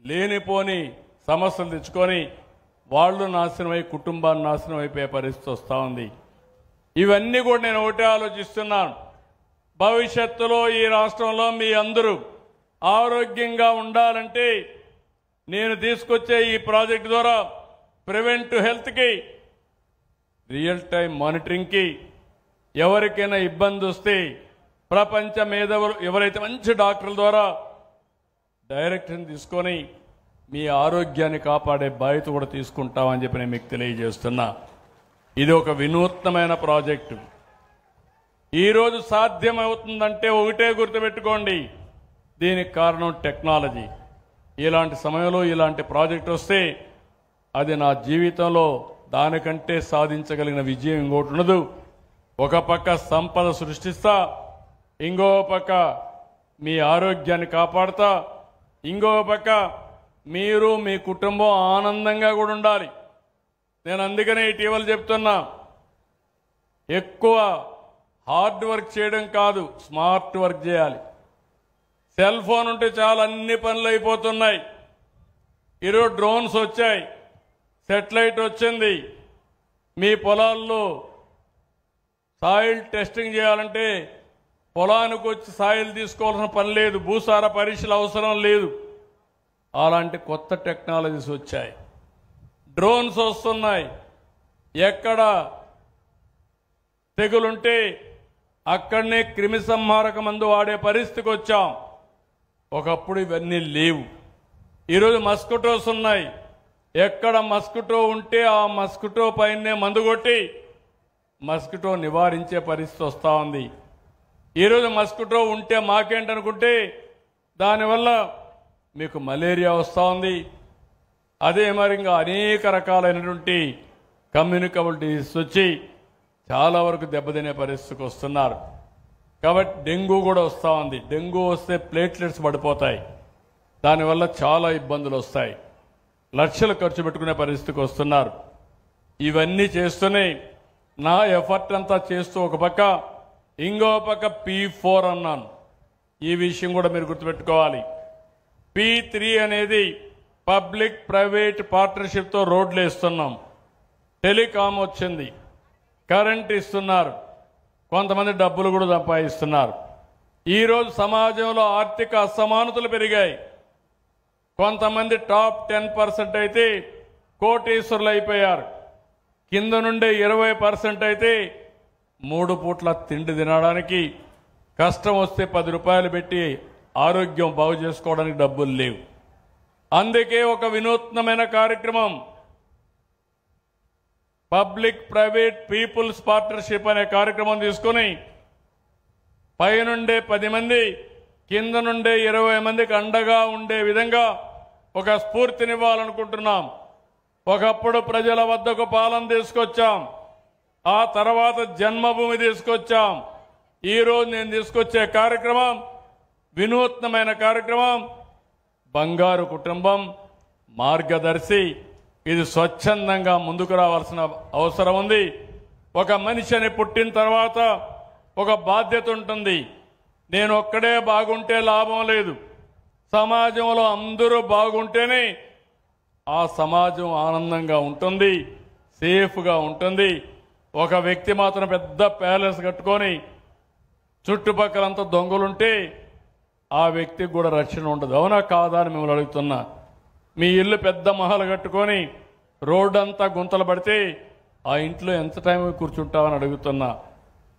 లేనిపోని సమస్యలు తెచ్చుకొని వాళ్ళు నాశనమై కుటుంబాన్ని నాశనం అయిపోయే పరిస్థితి వస్తూ ఉంది. ఇవన్నీ కూడా నేను ఒకటే ఆలోచిస్తున్నాను. భవిష్యత్తులో ఈ రాష్ట్రంలో మీ అందరూ ఆరోగ్యంగా ఉండాలంటే నేను తీసుకొచ్చే ఈ ప్రాజెక్టు ద్వారా ప్రివెంటివ్ హెల్త్కి, రియల్ టైం మానిటరింగ్కి, ఎవరికైనా ఇబ్బంది వస్తే ప్రపంచ మేధావులు ఎవరైతే మంచి డాక్టర్ల ద్వారా డైరెక్షన్ తీసుకొని మీ ఆరోగ్యాన్ని కాపాడే బాధ్యత కూడా తీసుకుంటామని చెప్పి నేను మీకు తెలియజేస్తున్నా. ఇది ఒక వినూత్నమైన ప్రాజెక్టు. ఈరోజు సాధ్యమవుతుందంటే ఒకటే గుర్తుపెట్టుకోండి, దీనికి కారణం టెక్నాలజీ. ఇలాంటి సమయంలో ఇలాంటి ప్రాజెక్ట్ వస్తే అది నా జీవితంలో దానికంటే సాధించగలిగిన విజయం ఇంకోటి ఉండదు. ఒక పక్క సంపద సృష్టిస్తా, ఇంకో పక్క మీ ఆరోగ్యాన్ని కాపాడుతా, ఇంకో పక్క మీరు మీ కుటుంబం ఆనందంగా కూడా ఉండాలి. నేను అందుకనే ఇటీవల చెప్తున్నా, ఎక్కువ హార్డ్ వర్క్ చేయడం కాదు, స్మార్ట్ వర్క్ చేయాలి. సెల్ ఫోన్ ఉంటే చాలా అన్ని పనులు అయిపోతున్నాయి. ఈరోజు డ్రోన్స్ వచ్చాయి, సెటిలైట్ వచ్చింది. మీ పొలాల్లో సాయిల్ టెస్టింగ్ చేయాలంటే పొలానికి వచ్చి సాయిల్ తీసుకోవాల్సిన పని లేదు, భూసార పరీక్షలు అవసరం లేదు. అలాంటి కొత్త టెక్నాలజీస్ వచ్చాయి, డ్రోన్స్ వస్తున్నాయి. ఎక్కడ తెగులుంటే అక్కడనే క్రిమి సంహారక మందు వాడే పరిస్థితికి వచ్చాం. ఒకప్పుడు ఇవన్నీ లేవు. ఈరోజు మస్కిటోస్ ఉన్నాయి. ఎక్కడ మస్కిటో ఉంటే ఆ మస్కిటో పైనే మందు కొట్టి మస్కిటో నివారించే పరిస్థితి వస్తూ ఉంది. ఈరోజు మస్కిటో ఉంటే మాకేంటనుకుంటే దానివల్ల మీకు మలేరియా వస్తూ ఉంది. అదే మరి ఇంకా అనేక రకాలైనటువంటి కమ్యూనికబుల్ డిసీజ్ వచ్చి చాలా వరకు దెబ్బతినే పరిస్థితికి వస్తున్నారు. కాబట్టి డెంగ్యూ కూడా వస్తూ ఉంది. డెంగ్యూ వస్తే ప్లేట్లెట్స్ పడిపోతాయి, దానివల్ల చాలా ఇబ్బందులు వస్తాయి. లక్షలు ఖర్చు పెట్టుకునే పరిస్థితికి వస్తున్నారు. ఇవన్నీ చేస్తూనే నా ఎఫర్ట్ అంతా చేస్తూ ఒక పక్క ఇంకో పక్క P4 అన్నాను. ఈ విషయం కూడా మీరు గుర్తుపెట్టుకోవాలి. P3 అనేది పబ్లిక్ ప్రైవేట్ పార్ట్నర్షిప్తో రోడ్లు వేస్తున్నాం. టెలికాం వచ్చింది, కరెంట్ ఇస్తున్నారు, కొంతమంది డబ్బులు కూడా సంపాదిస్తున్నారు. ఈరోజు సమాజంలో ఆర్థిక అసమానతలు పెరిగాయి. కొంతమంది టాప్ 10% అయితే కోటీశ్వరులు అయిపోయారు. కింద నుండే 20% అయితే 3 పూట్ల తిండి తినడానికి, కష్టం వస్తే ₹10 పెట్టి ఆరోగ్యం బాగు చేసుకోవడానికి డబ్బులు లేవు. అందుకే ఒక వినూత్నమైన కార్యక్రమం పబ్లిక్ ప్రైవేట్ పీపుల్స్ పార్ట్నర్షిప్ అనే కార్యక్రమం తీసుకుని పైనుండే 10 మంది, కింద నుండే 20 మందికి అండగా ఉండే విధంగా ఒక స్ఫూర్తినివ్వాలనుకుంటున్నాం. ఒకప్పుడు ప్రజల వద్దకు పాలన తీసుకొచ్చాం, ఆ తర్వాత జన్మభూమి తీసుకొచ్చాం. ఈరోజు నేను తీసుకొచ్చే కార్యక్రమం వినూత్నమైన కార్యక్రమం, బంగారు కుటుంబం మార్గదర్శి. ఇది స్వచ్ఛందంగా ముందుకు రావాల్సిన అవసరం ఉంది. ఒక మనిషిని పుట్టిన తర్వాత ఒక బాధ్యత ఉంటుంది. నేను ఒక్కడే బాగుంటే లాభం లేదు, సమాజంలో అందరూ బాగుంటేనే ఆ సమాజం ఆనందంగా ఉంటుంది, సేఫ్గా ఉంటుంది. ఒక వ్యక్తి మాత్రం పెద్ద ప్యాలెస్ కట్టుకొని చుట్టుపక్కలంతా దొంగలుంటే ఆ వ్యక్తికి కూడా రక్షణ ఉండదు. అవునా కాదా అని మిమ్మల్ని అడుగుతున్నా. మీ ఇల్లు పెద్ద మహల్ కట్టుకొని రోడ్డు అంతా గుంతలు పడితే ఆ ఇంట్లో ఎంత టైం కూర్చుంటామని అడుగుతున్నా.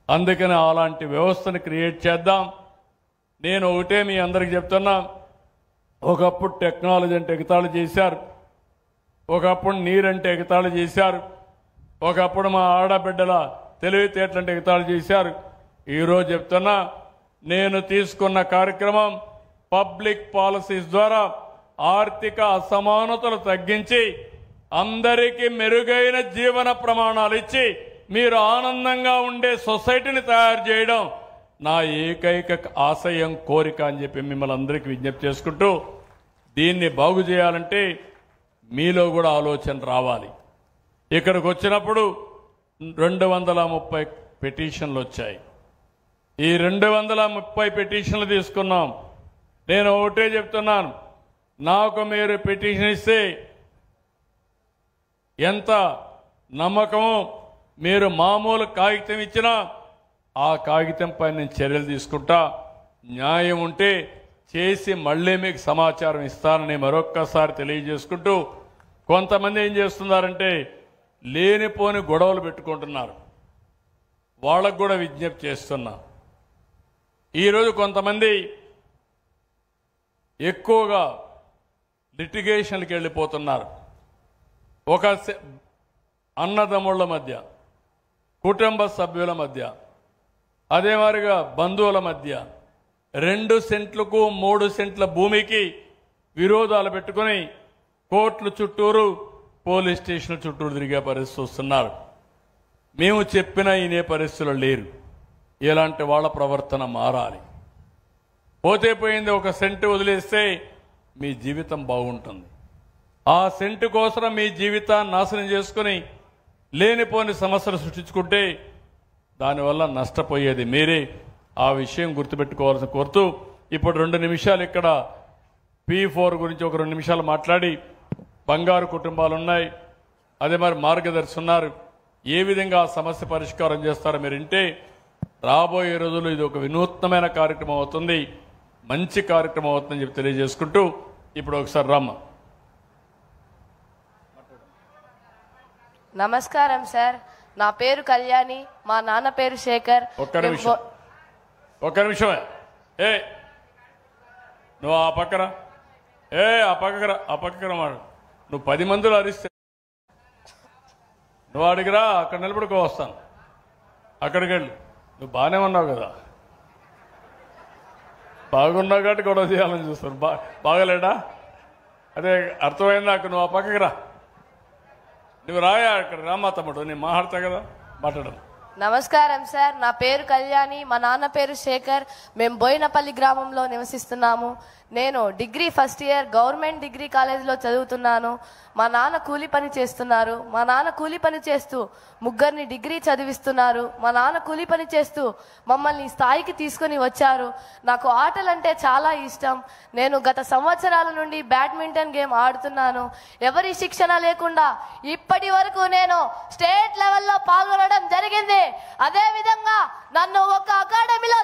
అందుకని అలాంటి వ్యవస్థను క్రియేట్ చేద్దాం. నేను ఒకటే మీ అందరికి చెప్తున్నా, ఒకప్పుడు టెక్నాలజీ అంటే ఎగతాళి చేశారు, ఒకప్పుడు నీరంటే ఎగతాళి చేశారు, ఒకప్పుడు మా ఆడబిడ్డల తెలివితేటలంటే ఎగతాళి చేశారు. ఈరోజు చెప్తున్నా, నేను తీసుకున్న కార్యక్రమం పబ్లిక్ పాలసీస్ ద్వారా ఆర్థిక అసమానతలు తగ్గించి అందరికీ మెరుగైన జీవన ప్రమాణాలు ఇచ్చి మీరు ఆనందంగా ఉండే సొసైటీని తయారు చేయడం నా ఏకైక ఆశయం, కోరిక అని చెప్పి మిమ్మల్ని అందరికీ విజ్ఞప్తి చేసుకుంటూ, దీన్ని బాగు చేయాలంటే మీలో కూడా ఆలోచన రావాలి. ఇక్కడికి వచ్చినప్పుడు 230 పిటిషన్లు వచ్చాయి. ఈ 230 పిటిషన్లు తీసుకున్నాం. నేను ఒకటే చెప్తున్నాను, నాకు మీరు పిటిషన్ ఇస్తే ఎంత నమ్మకమో, మీరు మామూలు కాగితం ఇచ్చినా ఆ కాగితంపై నేను చర్యలు తీసుకుంటా. న్యాయం ఉంటే చేసి మళ్ళీ మీకు సమాచారం ఇస్తానని మరొక్కసారి తెలియజేసుకుంటూ, కొంతమంది ఏం చేస్తున్నారంటే లేనిపోని గొడవలు పెట్టుకుంటున్నారు. వాళ్ళకు కూడా విజ్ఞప్తి చేస్తున్నా. ఈరోజు కొంతమంది ఎక్కువగా లిటిగేషన్కి వెళ్ళిపోతున్నారు. ఒక అన్నదమ్ముళ్ళ మధ్య, కుటుంబ సభ్యుల మధ్య, అదే మాదిరిగా బంధువుల మధ్య 2 సెంట్లకు 3 సెంట్ల భూమికి విరోధాలు పెట్టుకుని కోర్టుల చుట్టూరు, పోలీస్ స్టేషన్ల చుట్టూరు తిరిగే పరిస్థితి వస్తున్నారు. మేము చెప్పినా ఇనే పరిస్థితులు లేరు. ఇలాంటి వాళ్ళ ప్రవర్తన మారాలి. పోతే పోయింది, ఒక సెంటు వదిలేస్తే మీ జీవితం బాగుంటుంది. ఆ సెంటు కోసం మీ జీవితాన్ని నాశనం చేసుకుని లేనిపోని సమస్యలు సృష్టించుకుంటే దానివల్ల నష్టపోయేది మీరే. ఆ విషయం గుర్తుపెట్టుకోవాల్సి కోరుతూ, ఇప్పుడు 2 నిమిషాలు ఇక్కడ P4 గురించి ఒక 2 నిమిషాలు మాట్లాడి, బంగారు కుటుంబాలు ఉన్నాయి, అదే మరి మార్గదర్శి ఉన్నారు, ఏ విధంగా ఆ సమస్య పరిష్కారం చేస్తారో మీరు వింటే రాబోయే రోజుల్లో ఇది ఒక వినూత్నమైన కార్యక్రమం అవుతుంది, మంచి కార్యక్రమం అవుతుందని చెప్పి తెలియజేసుకుంటూ, ఇప్పుడు ఒకసారి రమ్మ. నమస్కారం సార్, నా పేరు కళ్యాణి, మా నాన్న పేరు శేఖర్. ఒక్క నిమిషమే. నువ్వు ఆ పక్కన ఆ పక్కన మాడు. నువ్వు 10 మందిలో అరిస్తే నువ్వు అడిగిరా, అక్కడ నిలబడుకో, వస్తాను. అక్కడికి వెళ్ళు. నువ్వు బాగానే ఉన్నావు కదా, బాగున్నావు కాబట్టి గొడవ చేయాలని చూస్తాను. బాగలేడా? అదే అర్థమైంది నాకు. నువ్వు ఆ పక్కకి రా, నువ్వు రాయా, అక్కడ రామా తమ్ముడు, నేను మాట్లాడతా కదా, మాట్లాడడం. నమస్కారం సార్, నా పేరు కళ్యాణి, మా నాన్న పేరు శేఖర్. మేము బోయినపల్లి గ్రామంలో నివసిస్తున్నాము. నేను degree first year government degree కాలేజీలో చదువుతున్నాను. మా నాన్న కూలి పని చేస్తున్నారు. మా నాన్న కూలి పని చేస్తూ 3 డిగ్రీ చదివిస్తున్నారు. మా నాన్న కూలి పని చేస్తూ మమ్మల్ని స్థాయికి తీసుకొని వచ్చారు. నాకు ఆటలంటే చాలా ఇష్టం. నేను గత సంవత్సరాల నుండి బ్యాడ్మింటన్ గేమ్ ఆడుతున్నాను. ఎవరి శిక్షణ లేకుండా ఇప్పటి వరకు నేను స్టేట్ లెవెల్లో పాల్గొనడం జరిగింది. అదేవిధంగా నన్ను ఒక అకాడమీలో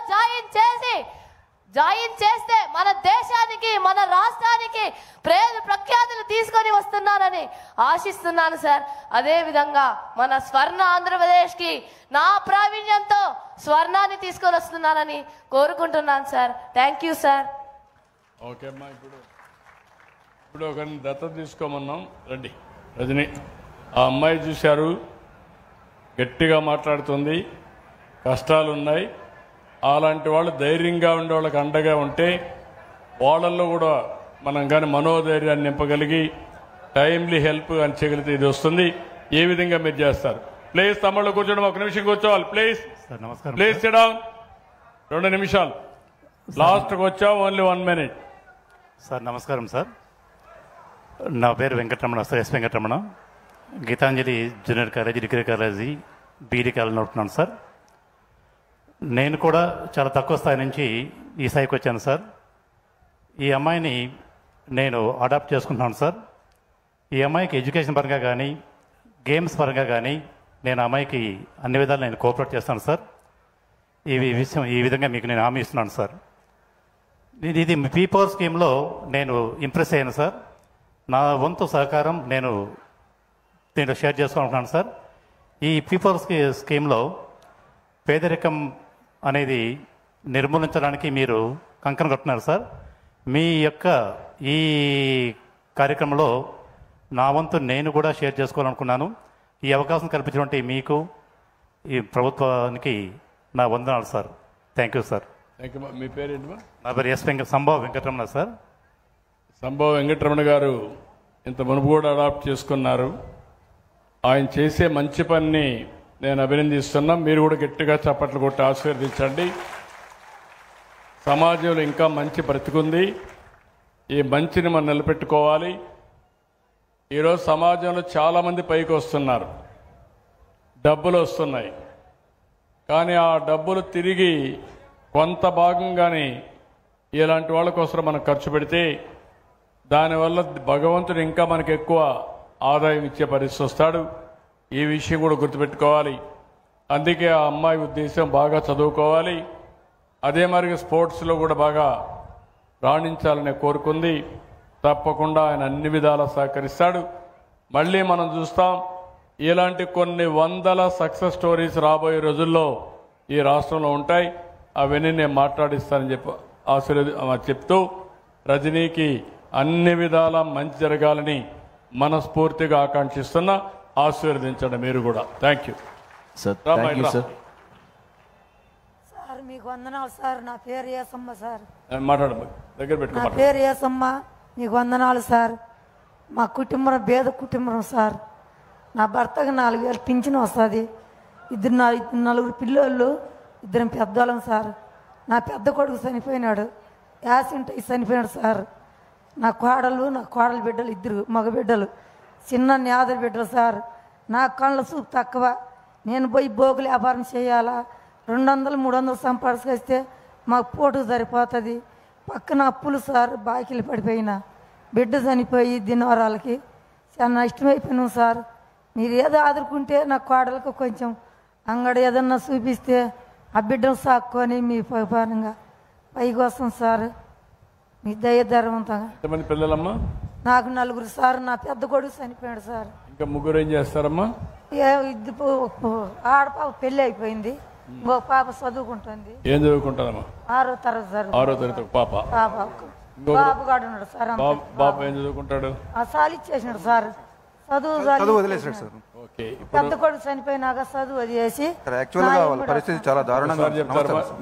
జాయిన్ చేస్తే మన దేశానికి, మన రాష్ట్రానికి పేరు ప్రఖ్యాతులు తీసుకొని వస్తున్నానని ఆశిస్తున్నాను సార్. అదేవిధంగా మన స్వర్ణ ఆంధ్రప్రదేశ్కి నా ప్రావీణ్యంతో స్వర్ణాన్ని తీసుకొని వస్తున్నానని కోరుకుంటున్నాను sir. Thank you sir. Okay అమ్మా, ఇప్పుడు ఒకరిని దత్తత తీసుకోమన్నాం. రండి రజని. ఆ అమ్మాయి చూశారు, గట్టిగా మాట్లాడుతుంది, కష్టాలున్నాయి. అలాంటి వాళ్ళు ధైర్యంగా ఉండే వాళ్ళకి అండగా ఉంటే వాళ్ళల్లో కూడా మనం కానీ మనోధైర్యాన్ని నింపగలిగి టైమ్లీ హెల్ప్ అని చేయగలిగితే ఇది వస్తుంది. ఏ విధంగా మీరు చేస్తారు? ప్లీజ్ తమ్ముళ్ళు కూర్చోండి, 1 నిమిషం కూర్చోవాలి ప్లీజ్. Please SIT down. 2 నిమిషాలు లాస్ట్కి వచ్చాం, ఓన్లీ 1 మినిట్. సార్ నమస్కారం సార్, నా పేరు Venkataramana sir, S Venkataramana. Gitanjali junior college, degree college, BD college నడుపుతున్నాను సార్. నేను కూడా చాలా తక్కువ స్థాయి నుంచి ఈ స్థాయికి వచ్చాను సార్. ఈ అమ్మాయిని నేను అడాప్ట్ చేసుకుంటున్నాను సార్. ఈ అమ్మాయికి ఎడ్యుకేషన్ పరంగా కానీ, గేమ్స్ పరంగా కానీ నేను అమ్మాయికి అన్ని విధాలు నేను కోఆపరేట్ చేస్తాను సార్. ఈ విధంగా మీకు నేను హామీ ఇస్తున్నాను సార్. ఇది P4 స్కీమ్లో నేను ఇంప్రెస్ అయ్యాను సార్. నా వంతు సహకారం నేను దీంట్లో షేర్ చేసుకుంటున్నాను సార్. ఈ P4 స్కీమ్లో పేదరికం అనేది నిర్మూలించడానికి మీరు కంకణం కట్టున్నారు సార్. మీ యొక్క ఈ కార్యక్రమంలో నా వంతు నేను కూడా షేర్ చేసుకోవాలనుకున్నాను. ఈ అవకాశం కల్పించినటువంటి మీకు, ఈ ప్రభుత్వానికి నా వందనాలు sir. Thank you sir. Thank you. మీ పేరు ఏంటి? నా పేరు సంభవ వెంకటరమణ సార్. సంభవ వెంకటరమణ గారు ఇంత మునుపు కూడా అడాప్ట్ చేసుకున్నారు. ఆయన చేసే మంచి పనిని నేను అభినందిస్తున్నా. మీరు కూడా గట్టిగా చప్పట్లు కొట్టి ఆశీర్వదించండి. సమాజంలో ఇంకా మంచి బ్రతికుంది. ఈ మంచిని మనం నిలబెట్టుకోవాలి. ఈరోజు సమాజంలో చాలామంది పైకి వస్తున్నారు, డబ్బులు వస్తున్నాయి. కానీ ఆ డబ్బులు తిరిగి కొంత భాగంగానే ఇలాంటి వాళ్ళ కోసం మనం ఖర్చు పెడితే దానివల్ల భగవంతుడు ఇంకా మనకు ఎక్కువ ఆదాయం ఇచ్చే పరిస్థితి వస్తాడు. ఈ విషయం కూడా గుర్తుపెట్టుకోవాలి. అందుకే ఆ అమ్మాయి ఉద్దేశం బాగా చదువుకోవాలి, అదే మరి స్పోర్ట్స్లో కూడా బాగా రాణించాలని కోరుకుంది. తప్పకుండా ఆయన అన్ని విధాలా సహకరిస్తాడు. మళ్ళీ మనం చూస్తాం ఇలాంటి కొన్ని వందల సక్సెస్ స్టోరీస్ రాబోయే రోజుల్లో ఈ రాష్ట్రంలో ఉంటాయి. అవన్నీ నేను మాట్లాడిస్తానని చెప్తూ రజనీకి అన్ని విధాల మంచి జరగాలని మనస్ఫూర్తిగా ఆకాంక్షిస్తున్నా. ఆశీర్వదించండి మీరు కూడా. Thank you sir. సార్ మీకు వందనాలు సార్. నా పేరు ఏసమ్మ సార్. మాట్లాడమ్మా, దగ్గర పెట్టుకో. నా పేరు ఏసమ్మ. మీకు వందనాలు సార్. మా కుటుంబం పేద కుటుంబం సార్. నా భర్తకు 4,000 పింఛన్ వస్తుంది. నలుగురు పిల్లోళ్ళు, 2 పెద్దోళ్ళం సార్. నా పెద్ద కొడుకు చనిపోయినాడు, యాక్సిడెంట్ అయి చనిపోయినాడు సార్. నా కోడలు బిడ్డలు 2 మగ బిడ్డలు, చిన్న నేదర బిడ్డలు సార్. నా కళ్ళ చూపు తక్కువ. నేను పోయి బోగులు వ్యాపారం చేయాలా, 200-300 సంపాదిస్తే మాకు పోటు సరిపోతుంది. పక్కన అప్పులు సార్, బాకీలు పడిపోయినా. బిడ్డ చనిపోయి దినవరాలకి చాలా నష్టమైపోయినాం సార్. మీరు ఏదో ఆదుకుంటే నా కోడలకు కొంచెం అంగడి ఏదన్నా చూపిస్తే ఆ బిడ్డను సాక్కొని మీ పరంగా పైకి వస్తాం సార్. మీ దయధర్మంతంగా. ఎంతమంది పిల్లలమ్మా? నాకు 4 సార్. నా పెద్ద కొడుకు చనిపోయాడు సార్. ఇంకా 3 ఏం చేస్తారమ్మా? ఆడపాప పెళ్ళి అయిపోయింది, ఇంకో పాప చదువుకుంటుంది. ఏం చదువుకుంటారమ్మా? 6వ తరగతి సార్. 6వ తరగతి పాప. బాబు గాడు ఉన్నాడు సార్. బాబు ఏం చదువుకుంటాడు? సాలి చేసినాడు సార్. చదువు వదిలేసాడు సార్. పెద్ద కొడుకు చనిపోయినాక చదువు వదిలేసి. యాక్చువల్గా వాళ్ళ పరిస్థితి చాలా దారుణంగా.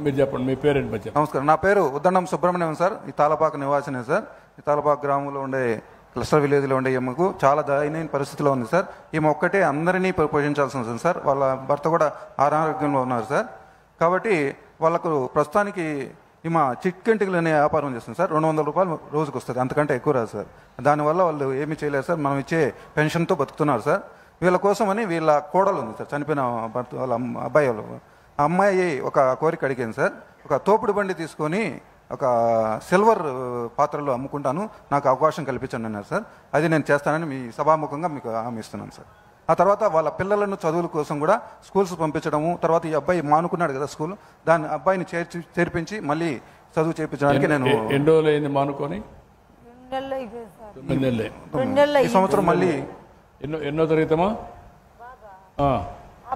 మీరు చెప్పండి, మీ పేరేంటి? నమస్కారం, నా పేరు ఉద్దండం సుబ్రహ్మణ్యం సార్. ఈ తాళపాక నివాసినే సార్. ఈ తాళపాక గ్రామంలో ఉండే క్లస్టర్ విలేజ్లో ఉండే ఈమెకు చాలా దయనీయ పరిస్థితిలో ఉంది సార్. ఈమె ఒక్కటే అందరినీ పోషించాల్సి ఉంటుంది సార్. వాళ్ళ భర్త కూడా అనారోగ్యంలో ఉన్నారు సార్. కాబట్టి వాళ్ళకు ప్రస్తుతానికి ఈమె చిక్కెంటికలు అనే వ్యాపారం చేస్తుంది సార్. 200 రూపాయలు రోజుకు వస్తుంది, అంతకంటే ఎక్కువ రాదు సార్. దానివల్ల వాళ్ళు ఏమీ చేయలేరు సార్. మనం ఇచ్చే పెన్షన్తో బతుకుతున్నారు సార్. వీళ్ళ కోసమని వీళ్ళ కోడలు ఉంది సార్, చనిపోయిన భర్త వాళ్ళ అబ్బాయి వాళ్ళు. ఆ అమ్మాయి ఒక కోరిక అడిగింది సార్. ఒక తోపుడు బండి తీసుకొని ఒక సిల్వర్ పాత్రలో అమ్ముకుంటాను, నాకు అవకాశం కల్పించండి అన్నారు సార్. అది నేను చేస్తానని మీ సభాముఖంగా మీకు హామీ ఇస్తున్నాను సార్. ఆ తర్వాత వాళ్ళ పిల్లలను చదువుల కోసం కూడా స్కూల్స్ పంపించడము, తర్వాత ఈ అబ్బాయి మానుకున్నాడు కదా స్కూల్, దాని అబ్బాయిని చేర్పించి మళ్ళీ చదువు చేర్పించడానికి నేను ఎన్ని రోజులు అయింది మానుకొని? 2 నెలలు. ఈ సంవత్సరం మళ్ళీ ఎన్నో తరగతమా?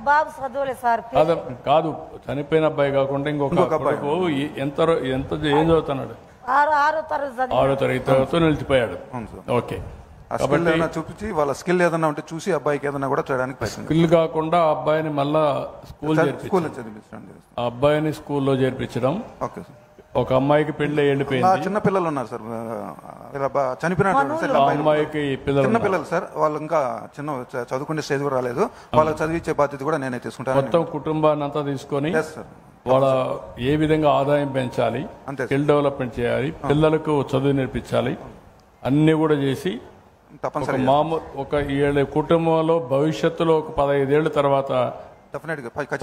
బాబు చదువులేదు సార్. కాదు, చనిపోయిన అబ్బాయి కాకుండా ఇంకొక అబ్బాయి ఏం చదువుతున్నాడు? 6వ తరగతి. 6వ తరగతి నిలిచిపోయాడు. ఓకే. చూపించి వాళ్ళ స్కిల్ ఏదన్నా ఉంటే చూసి అబ్బాయికి ఏదన్నా కూడా చేయడానికి స్కిల్ కాకుండా అబ్బాయిని మళ్ళా అబ్బాయిని స్కూల్లో చేర్పించడం. Okay sir. ఒక అమ్మాయికి పెళ్లి వెళ్ళిపోయింది. చిన్న పిల్లలు ఉన్నారు సార్, చనిపోయిన అమ్మాయికి చిన్న పిల్లలు సార్. వాళ్ళు ఇంకా చిన్న చదువుకునే స్టేజ్ కూడా రాలేదు. వాళ్ళకి చదివించే బాధ్యత కూడా నేనే తీసుకుంటాను. మొత్తం కుటుంబాన్ని అంతా తీసుకొని వాళ్ళ ఏ విధంగా ఆదాయం పెంచాలి, స్కిల్ డెవలప్మెంట్ చేయాలి, పిల్లలకు చదువు నేర్పించాలి, అన్ని కూడా చేసి ఒక కుటుంబంలో భవిష్యత్తులో ఒక 15 ఏళ్ల తర్వాత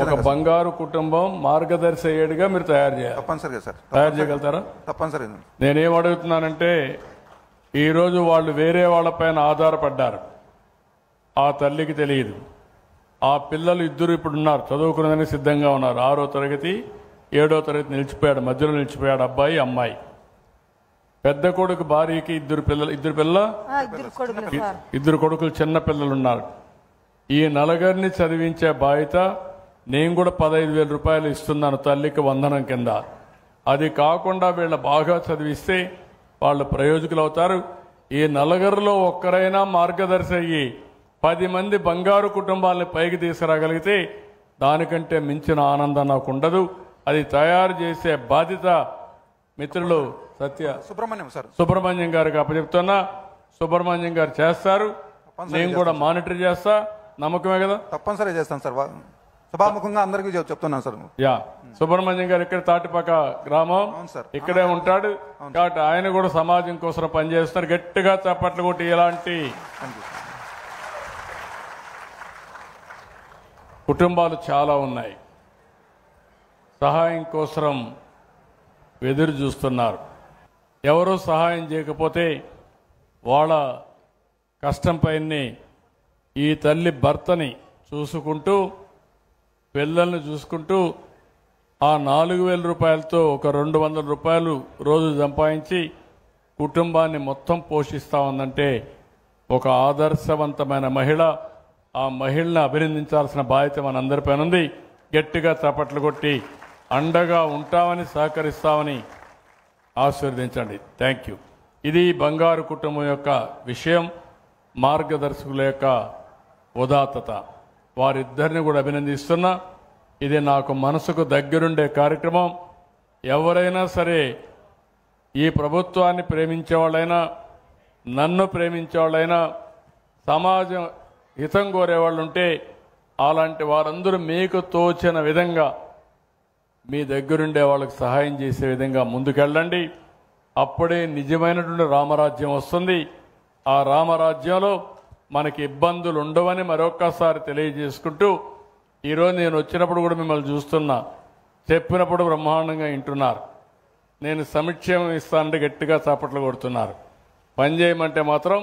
ఒక బంగారు కుటుంబం మార్గదర్శి అయ్యేడుగా మీరు తయారు చేయాలి. తప్పనిసరిగా సార్. తయారు చేయగలుగుతారా? తప్పనిసరిగా. నేనేం అడుగుతున్నానంటే, ఈరోజు వాళ్ళు వేరే వాళ్ళపైన ఆధారపడ్డారు. ఆ తల్లికి తెలియదు. ఆ పిల్లలు 2 ఇప్పుడు ఉన్నారు, చదువుకునేందుకు సిద్ధంగా ఉన్నారు. 6వ తరగతి 7వ తరగతి నిలిచిపోయాడు, మధ్యలో నిలిచిపోయాడు అబ్బాయి అమ్మాయి. పెద్ద కొడుకు భార్యకి 2 కొడుకులు చిన్న పిల్లలు ఉన్నారు. ఈ నలుగురిని చదివించే బాధ్యత నేను కూడా 15,000 రూపాయలు ఇస్తున్నాను తల్లికి వందనం కింద. అది కాకుండా వీళ్ళ బాగా చదివిస్తే వాళ్ళు ప్రయోజకులు అవుతారు. ఈ నలుగురిలో ఒక్కరైనా మార్గదర్శి అయ్యి 10 మంది బంగారు కుటుంబాలను పైకి తీసుకురాగలిగితే దానికంటే మించిన ఆనందం నాకు ఉండదు. అది తయారు చేసే బాధ్యత మిత్రులు సుబ్రహ్మణ్యం గారికి అప్పచెప్తున్నా. సుబ్రహ్మణ్యం గారు చేస్తారు. నేను కూడా మానిటర్ చేస్తా. నమ్మకమే కదా? తప్పనిసరిగా చేస్తాను సార్. సభాముఖంగా అందరికీ చెప్తున్నాను సార్. యా, సుబ్రహ్మణ్యం గారు ఇక్కడ తాటిపాక గ్రామం ఇక్కడే ఉంటాడు కాబట్టి ఆయన కూడా సమాజం కోసం పనిచేస్తున్నారు. గట్టిగా చప్పట్లు కొట్టి ఇలాంటి కుటుంబాలు చాలా ఉన్నాయి, సహాయం కోసం ఎదురు చూస్తున్నారు. ఎవరూ సహాయం చేయకపోతే వాళ్ళ కష్టం పైనే ఈ తల్లి భర్తని చూసుకుంటూ పిల్లల్ని చూసుకుంటూ ఆ 4,000 రూపాయలతో ఒక 200 రూపాయలు రోజు సంపాదించి కుటుంబాన్ని మొత్తం పోషిస్తా ఉందంటే ఒక ఆదర్శవంతమైన మహిళ. ఆ మహిళను అభినందించాల్సిన బాధ్యత మనందరిపైన ఉంది. గట్టిగా చప్పట్లు కొట్టి అండగా ఉంటామని సహకరిస్తామని ఆశీర్వదించండి. Thank you. ఇది బంగారు కుటుంబం యొక్క విషయం, మార్గదర్శకుల యొక్క ఉదాత్తత. వారిద్దరిని కూడా అభినందిస్తున్నా. ఇది నాకు మనసుకు దగ్గరుండే కార్యక్రమం. ఎవరైనా సరే ఈ ప్రభుత్వాన్ని ప్రేమించేవాళ్ళైనా, నన్ను ప్రేమించేవాళ్ళైనా, సమాజం హితం కోరేవాళ్ళు ఉంటే అలాంటి వారందరూ మీకు తోచిన విధంగా మీ దగ్గరుండే వాళ్ళకి సహాయం చేసే విధంగా ముందుకెళ్ళండి. అప్పుడే నిజమైనటువంటి రామరాజ్యం వస్తుంది. ఆ రామరాజ్యంలో మనకి ఇబ్బందులు ఉండవని మరొక్కసారి తెలియజేసుకుంటూ, ఈరోజు నేను వచ్చినప్పుడు కూడా మిమ్మల్ని చూస్తున్నా, చెప్పినప్పుడు బ్రహ్మాండంగా వింటున్నారు. నేను సంక్షేమం ఇస్తానంటే గట్టిగా చప్పట్లు కొడుతున్నారు. పని చేయమంటే మాత్రం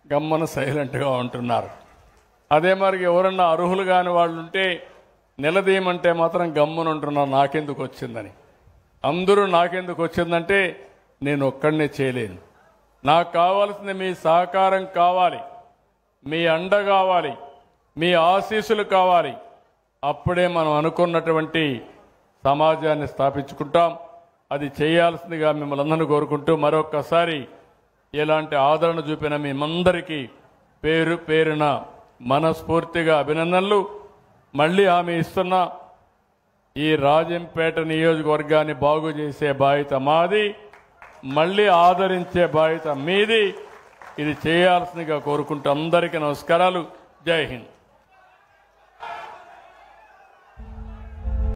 గమ్మన సైలెంట్గా ఉంటున్నారు. అదే మరి ఎవరన్నా అర్హులు కాని వాళ్ళు ఉంటే నిలదీయమంటే మాత్రం గమ్మున ఉంటున్నారు, నాకెందుకు వచ్చిందని. అందరూ నాకెందుకు వచ్చిందంటే నేను ఒక్కడనే చేయలేను. నాకు కావాల్సింది మీ సహకారం కావాలి, మీ అండ కావాలి, మీ ఆశీస్సులు కావాలి. అప్పుడే మనం అనుకున్నటువంటి సమాజాన్ని స్థాపించుకుంటాం. అది చేయాల్సిందిగా మిమ్మల్ని అందరినీ కోరుకుంటూ మరొక్కసారి ఇలాంటి ఆదరణ చూపిన మేమందరికీ పేరు పేరున మనస్ఫూర్తిగా అభినందనలు. మళ్ళీ హామీ ఇస్తున్నా, ఈ రాజంపేట నియోజకవర్గాన్ని బాగు చేసే బాధ్యత మాది, మళ్ళీ ఆదరించే బాధ్యత మీది. ఇది చేయాల్సిందిగా కోరుకుంటూ అందరికీ నమస్కారాలు. జై హింద్.